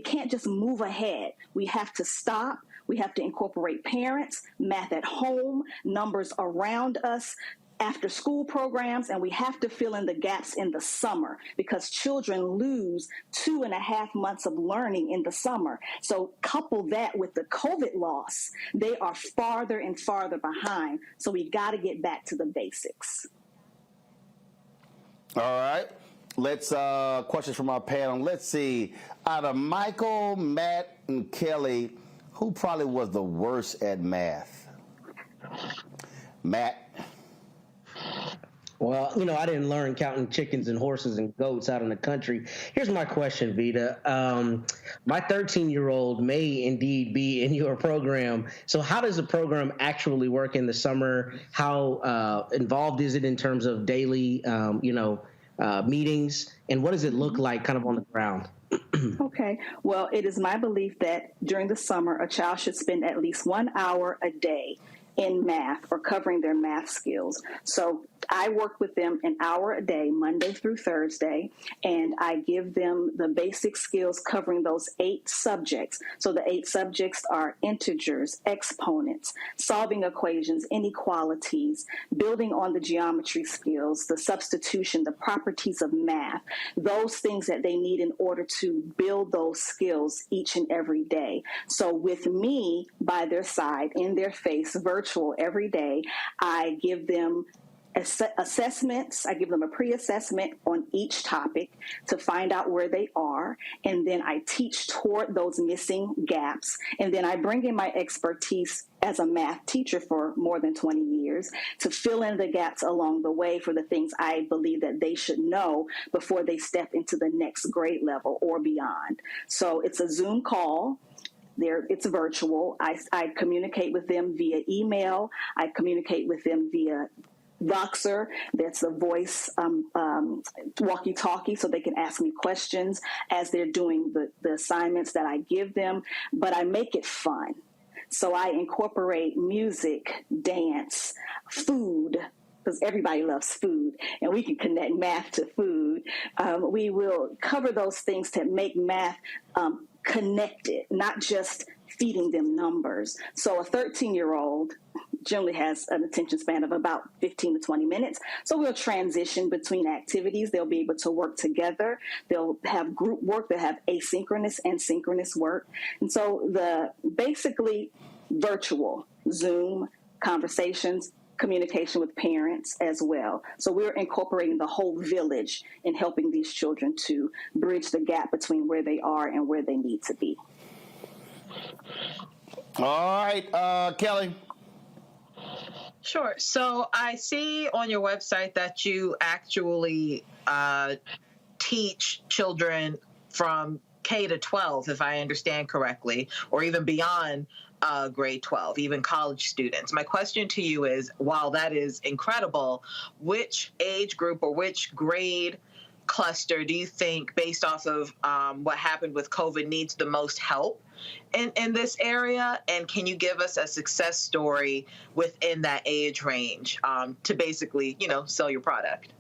can't just move ahead. We have to stop. We have to incorporate parents, math at home, numbers around us, after school programs, and we have to fill in the gaps in the summer, because children lose 2.5 months of learning in the summer. So couple that with the COVID loss, they are farther and farther behind. So we got to get back to the basics. All right. Let's questions from our panel. Let's see. Out of Michael, Matt, and Kelly, who probably was the worst at math? Matt. Well, I didn't learn counting chickens and horses and goats out in the country. Here's my question, Vita. My 13-year-old may indeed be in your program. So how does the program actually work in the summer? How involved is it in terms of daily, meetings? And what does it look like kind of on the ground? Okay. Well, it is my belief that during the summer, a child should spend at least 1 hour a day in math or covering their math skills. So I work with them an hour a day, Monday through Thursday, and I give them the basic skills covering those 8 subjects. So the 8 subjects are integers, exponents, solving equations, inequalities, building on the geometry skills, the substitution, the properties of math, those things that they need in order to build those skills each and every day. So with me by their side, in their face, virtual every day, I give them assessments. I give them a pre-assessment on each topic to find out where they are, and then I teach toward those missing gaps, and then I bring in my expertise as a math teacher for more than 20 years to fill in the gaps along the way for the things I believe that they should know before they step into the next grade level or beyond. So it's a Zoom call. It's virtual. I communicate with them via email. I communicate with them via Voxer, that's a voice walkie-talkie, so they can ask me questions as they're doing the assignments that I give them, but I make it fun. So I incorporate music, dance, food, because everybody loves food, and we can connect math to food. We will cover those things to make math connected, not just feeding them numbers. So a 13-year-old generally has an attention span of about 15 to 20 minutes. So we'll transition between activities. They'll be able to work together. They'll have group work. They'll have asynchronous and synchronous work. And so basically virtual, Zoom, conversations, communication with parents as well. So we're incorporating the whole village in helping these children to bridge the gap between where they are and where they need to be. All right, Kelly. Sure. So I see on your website that you actually teach children from K to 12, if I understand correctly, or even beyond grade 12, even college students. My question to you is, while that is incredible, which age group or which grade cluster do you think, based off of what happened with COVID, needs the most help in this area? And can you give us a success story within that age range to basically, sell your product?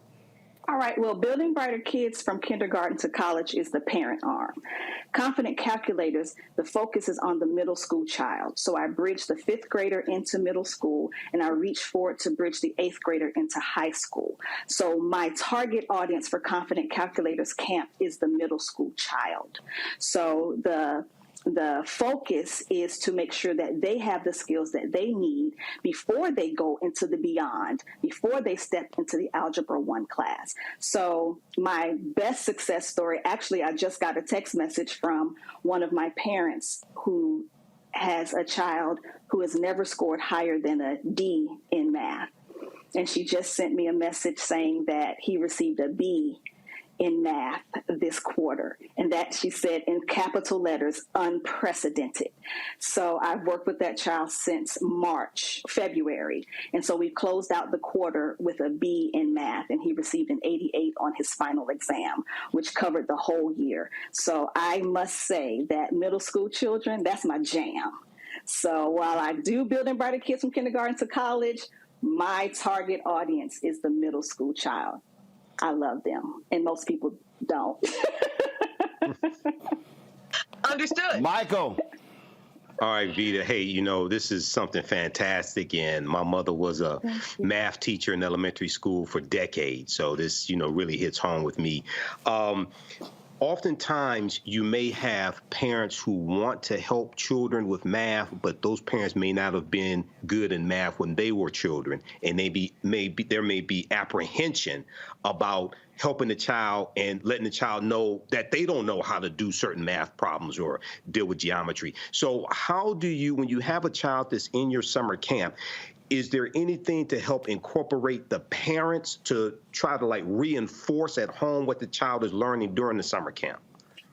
All right. Well, Building Brighter Kids from kindergarten to college is the parent arm. Confident Calculators, the focus is on the middle school child. So I bridge the 5th grader into middle school, and I reach forward to bridge the 8th grader into high school. So my target audience for Confident Calculators camp is the middle school child. So the focus is to make sure that they have the skills that they need before they go into the beyond, before they step into the Algebra 1 class. So my best success story, actually, I just got a text message from one of my parents who has a child who has never scored higher than a D in math. And she just sent me a message saying that he received a B in math this quarter. And that, she said in capital letters, unprecedented. So I've worked with that child since February. And so we closed out the quarter with a B in math, and he received an 88 on his final exam, which covered the whole year. So I must say that middle school children, that's my jam. So while I do Building Brighter Kids from kindergarten to college, my target audience is the middle school child. I love them, and most people don't. Understood. Michael. All right, Vita. Hey, this is something fantastic, and my mother was a math teacher in elementary school for decades, so this, really hits home with me. Oftentimes, you may have parents who want to help children with math, but those parents may not have been good in math when they were children, and there may be apprehension about helping the child and letting the child know that they don't know how to do certain math problems or deal with geometry. So how do you, when you have a child that's in your summer camp, is there anything to help incorporate the parents to try to reinforce at home what the child is learning during the summer camp?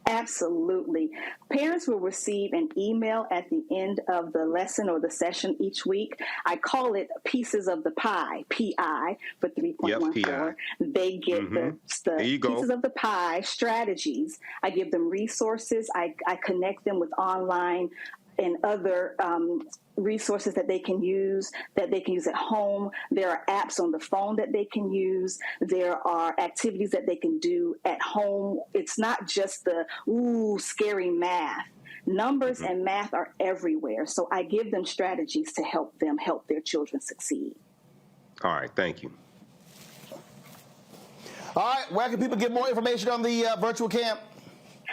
Absolutely. Parents will receive an email at the end of the lesson or the session each week. I call it Pieces of the Pie, PI for 3.14. Yep, they get the Pieces of the Pie strategies. I give them resources. I connect them with online and other resources that they can use at home. There are apps on the phone that they can use. There are activities that they can do at home. It's not just the scary math. Numbers and math are everywhere. So I give them strategies to help them help their children succeed. All right, thank you. All right, where can people get more information on the virtual camp?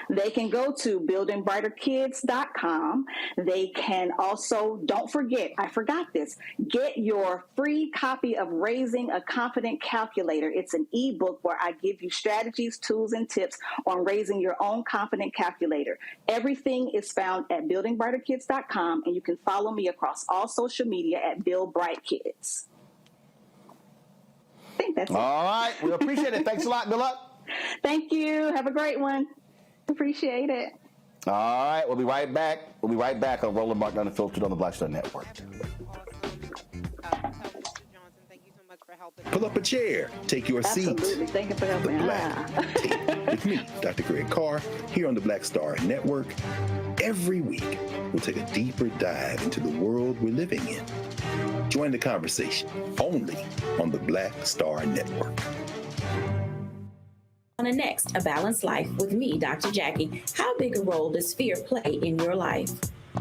They can go to buildingbrighterkids.com. They can also, don't forget, I forgot this, get your free copy of Raising a Confident Calculator. It's an ebook where I give you strategies, tools, and tips on raising your own confident calculator. Everything is found at buildingbrighterkids.com, and you can follow me across all social media at BuildBrightKids. I think that's it. All right, we appreciate it. Thanks a lot. Good luck. Thank you. Have a great one. Appreciate it. All right, we'll be right back. We'll be right back on Roland Martin Unfiltered on the Black Star Network. Pull up a chair. Take your seat. Absolutely. Thank you for helping. The Black Tape with me, Dr. Greg Carr, here on the Black Star Network. Every week, we'll take a deeper dive into the world we're living in. Join the conversation only on the Black Star Network. On the next, A Balanced Life with me, Dr. Jackie. How big a role does fear play in your life?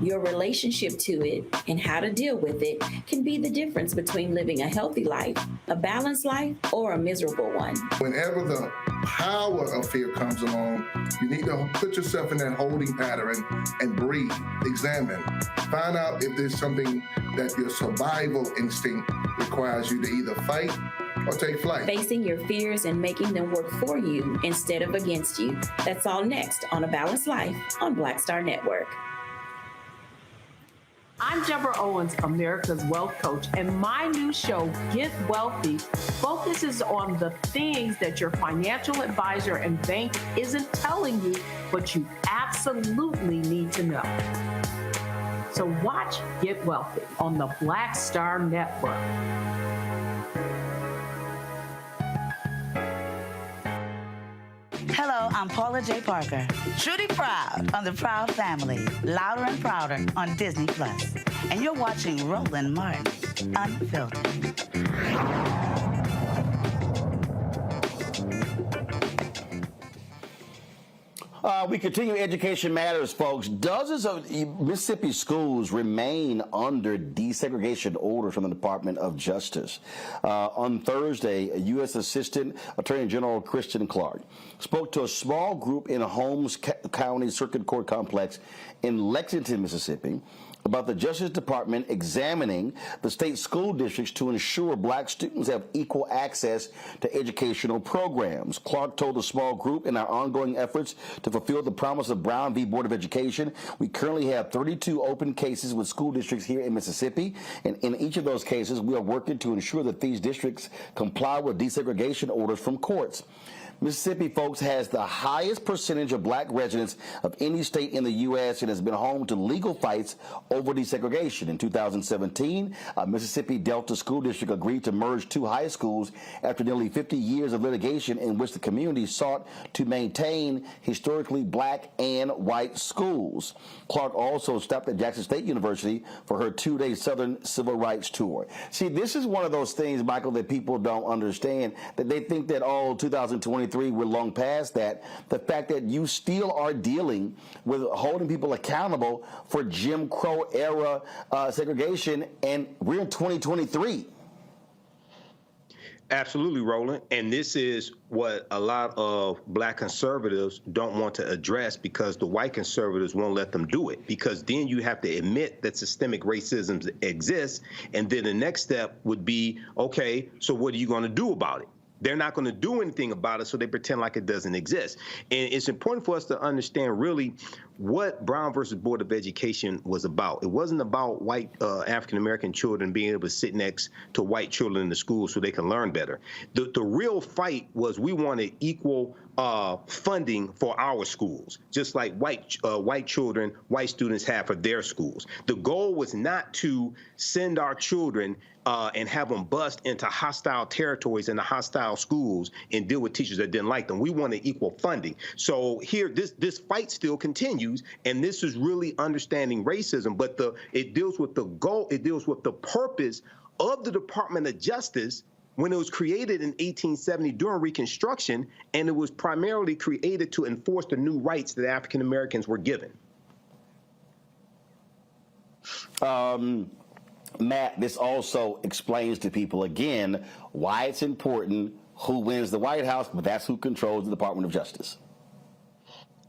Your relationship to it and how to deal with it can be the difference between living a healthy life, a balanced life, or a miserable one. Whenever the power of fear comes along, you need to put yourself in that holding pattern and breathe, examine, find out if there's something that your survival instinct requires you to either fight or take flight. Facing your fears and making them work for you instead of against you. That's all next on A Balanced Life on Black Star Network. I'm Deborah Owens, America's Wealth Coach, and my new show, Get Wealthy, focuses on the things that your financial advisor and bank isn't telling you, but you absolutely need to know. So watch Get Wealthy on the Black Star Network. Hello, I'm Paula J. Parker. Truly proud on the Proud Family, Louder and Prouder on Disney+. And you're watching Roland Martin, Unfiltered. We continue Education Matters, folks. Dozens of Mississippi schools remain under desegregation orders from the Department of Justice. On Thursday, U.S. Assistant Attorney General Kristen Clark spoke to a small group in Holmes County Circuit Court Complex in Lexington, Mississippi, about the Justice Department examining the state school districts to ensure black students have equal access to educational programs. Clark told the small group, in our ongoing efforts to fulfill the promise of Brown v. Board of Education, we currently have 32 open cases with school districts here in Mississippi, and in each of those cases, we are working to ensure that these districts comply with desegregation orders from courts. Mississippi, folks, has the highest percentage of black residents of any state in the U.S. and has been home to legal fights over desegregation. In 2017, Mississippi Delta School District agreed to merge two high schools after nearly 50 years of litigation in which the community sought to maintain historically black and white schools. Clark also stopped at Jackson State University for her two-day Southern Civil Rights Tour. See, this is one of those things, Michael, that people don't understand, that they think that, 2023, we're long past that. The fact that you still are dealing with holding people accountable for Jim Crow era segregation, and we're in 2023. Absolutely, Roland. And this is what a lot of black conservatives don't want to address, because the white conservatives won't let them do it, because then you have to admit that systemic racism exists. And then the next step would be, okay, so what are you going to do about it? They're not going to do anything about it, so they pretend like it doesn't exist. And it's important for us to understand really what Brown versus Board of Education was about. It wasn't about white African-American children being able to sit next to white children in the school so they can learn better. The real fight was we wanted equal funding for our schools, just like white children, white students have for their schools. The goal was not to send our children and have them bust into hostile territories in the hostile schools and deal with teachers that didn't like them. We wanted equal funding. So here, this fight still continues, and this is really understanding racism, but it deals with the goal, it deals with the purpose of the Department of Justice when it was created in 1870 during Reconstruction, and it was primarily created to enforce the new rights that African Americans were given. Matt, this also explains to people, again, why it's important who wins the White House, but that's who controls the Department of Justice.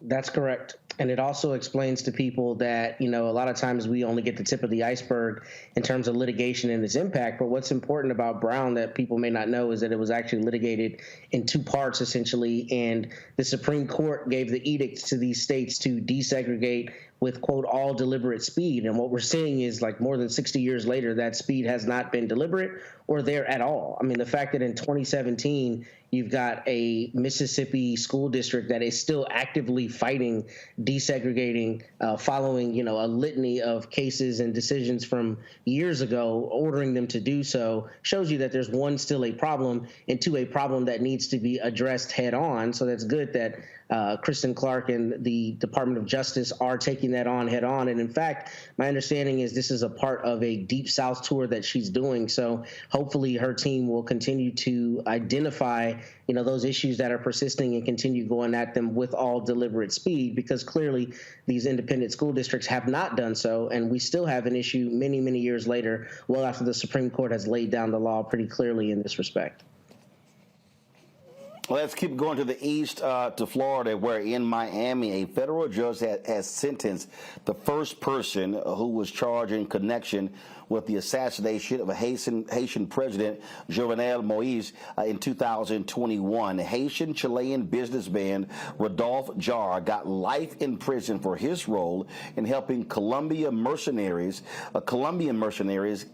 That's correct. And it also explains to people that, a lot of times we only get the tip of the iceberg in terms of litigation and its impact. But what's important about Brown that people may not know is that it was actually litigated in two parts, essentially. And the Supreme Court gave the edict to these states to desegregate with, quote, all deliberate speed. And what we're seeing is, like, more than 60 years later, that speed has not been deliberate or there at all. I mean, the fact that in 2017, you've got a Mississippi school district that is still actively fighting desegregating, following, a litany of cases and decisions from years ago, ordering them to do so, shows you that there's, one, still a problem, and two, a problem that needs to be addressed head on. So that's good that Kristen Clark and the Department of Justice are taking taking that on head on. And in fact, my understanding is this is a part of a Deep South tour that she's doing. So hopefully her team will continue to identify, those issues that are persisting and continue going at them with all deliberate speed, because clearly these independent school districts have not done so. And we still have an issue many, many years later, well after the Supreme Court has laid down the law pretty clearly in this respect. Let's keep going to the east to Florida, where in Miami, a federal judge has sentenced the first person who was charged in connection with the assassination of a Haitian president, Jovenel Moïse, in 2021. Haitian-Chilean businessman Rodolphe Jarre got life in prison for his role in helping Colombian mercenaries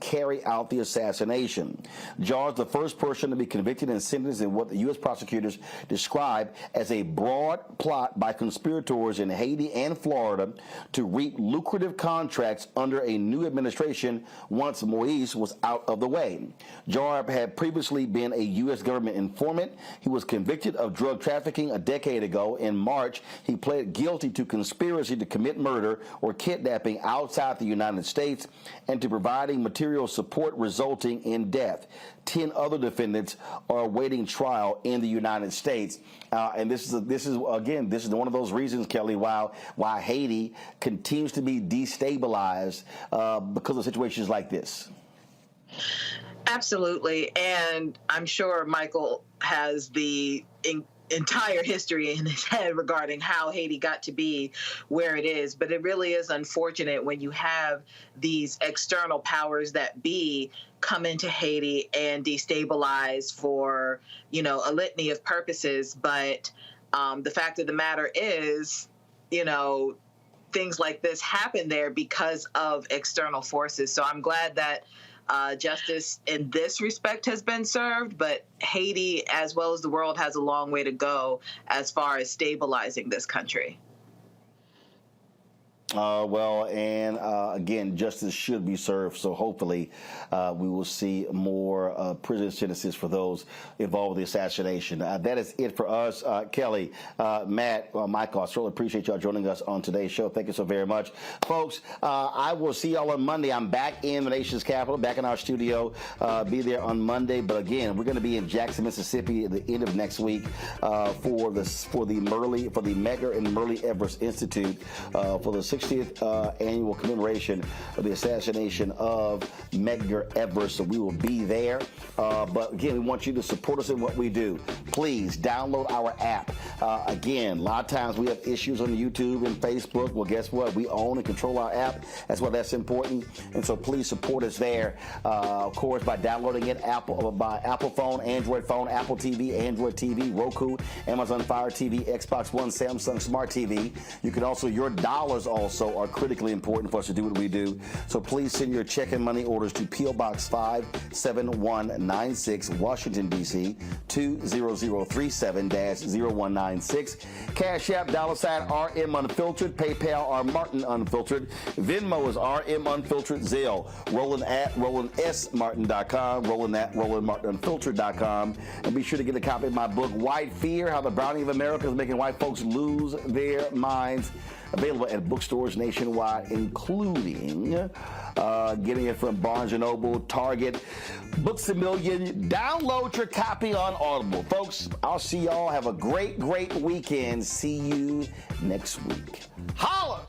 carry out the assassination. Jarre is the first person to be convicted and sentenced in what the U.S. prosecutors describe as a broad plot by conspirators in Haiti and Florida to reap lucrative contracts under a new administration once Moïse was out of the way. Jarre had previously been a U.S. government informant. He was convicted of drug trafficking a decade ago. In March, he pled guilty to conspiracy to commit murder or kidnapping outside the United States and to providing material support resulting in death. 10 other defendants are awaiting trial in the United States. And this is one of those reasons, Kelly, why Haiti continues to be destabilized because of situations like this. Absolutely. And I'm sure Michael has the entire history in his head regarding how Haiti got to be where it is. But it really is unfortunate when you have these external powers that be come into Haiti and destabilize for, a litany of purposes. But the fact of the matter is, things like this happen there because of external forces. So I'm glad that justice in this respect has been served, but Haiti, as well as the world, has a long way to go as far as stabilizing this country. Again, justice should be served, so hopefully we will see more prison sentences for those involved with the assassination. That is it for us. Kelly, Matt, Michael, I certainly appreciate y'all joining us on today's show. Thank you so very much. Folks, I will see y'all on Monday. I'm back in the nation's capital, back in our studio. Be there on Monday. But again, we're going to be in Jackson, Mississippi at the end of next week for the Medgar and Merle Evers Institute for the 60th annual commemoration of the assassination of Medgar Evers. So we will be there. But again, we want you to support us in what we do. Please download our app. Again, a lot of times we have issues on YouTube and Facebook. Well, guess what? We own and control our app. That's why that's important. And so please support us there. Of course, by downloading it by Apple phone, Android phone, Apple TV, Android TV, Roku, Amazon Fire TV, Xbox One, Samsung Smart TV. You can also, your dollars also are critically important for us to do what we do. So please send your check and money orders to P.O. Box 57196, Washington, D.C. 20037-0196. Cash App, $RM Unfiltered. PayPal, R Martin Unfiltered. Venmo is RM Unfiltered. Zelle, Roland at RolandSMartin.com, Roland at RolandMartinUnfiltered.com. And be sure to get a copy of my book, White Fear, How the Browning of America is Making White Folks Lose Their Minds. Available at bookstores nationwide, including getting it from Barnes & Noble, Target, Books A Million. Download your copy on Audible. Folks, I'll see y'all. Have a great, great weekend. See you next week. Holla!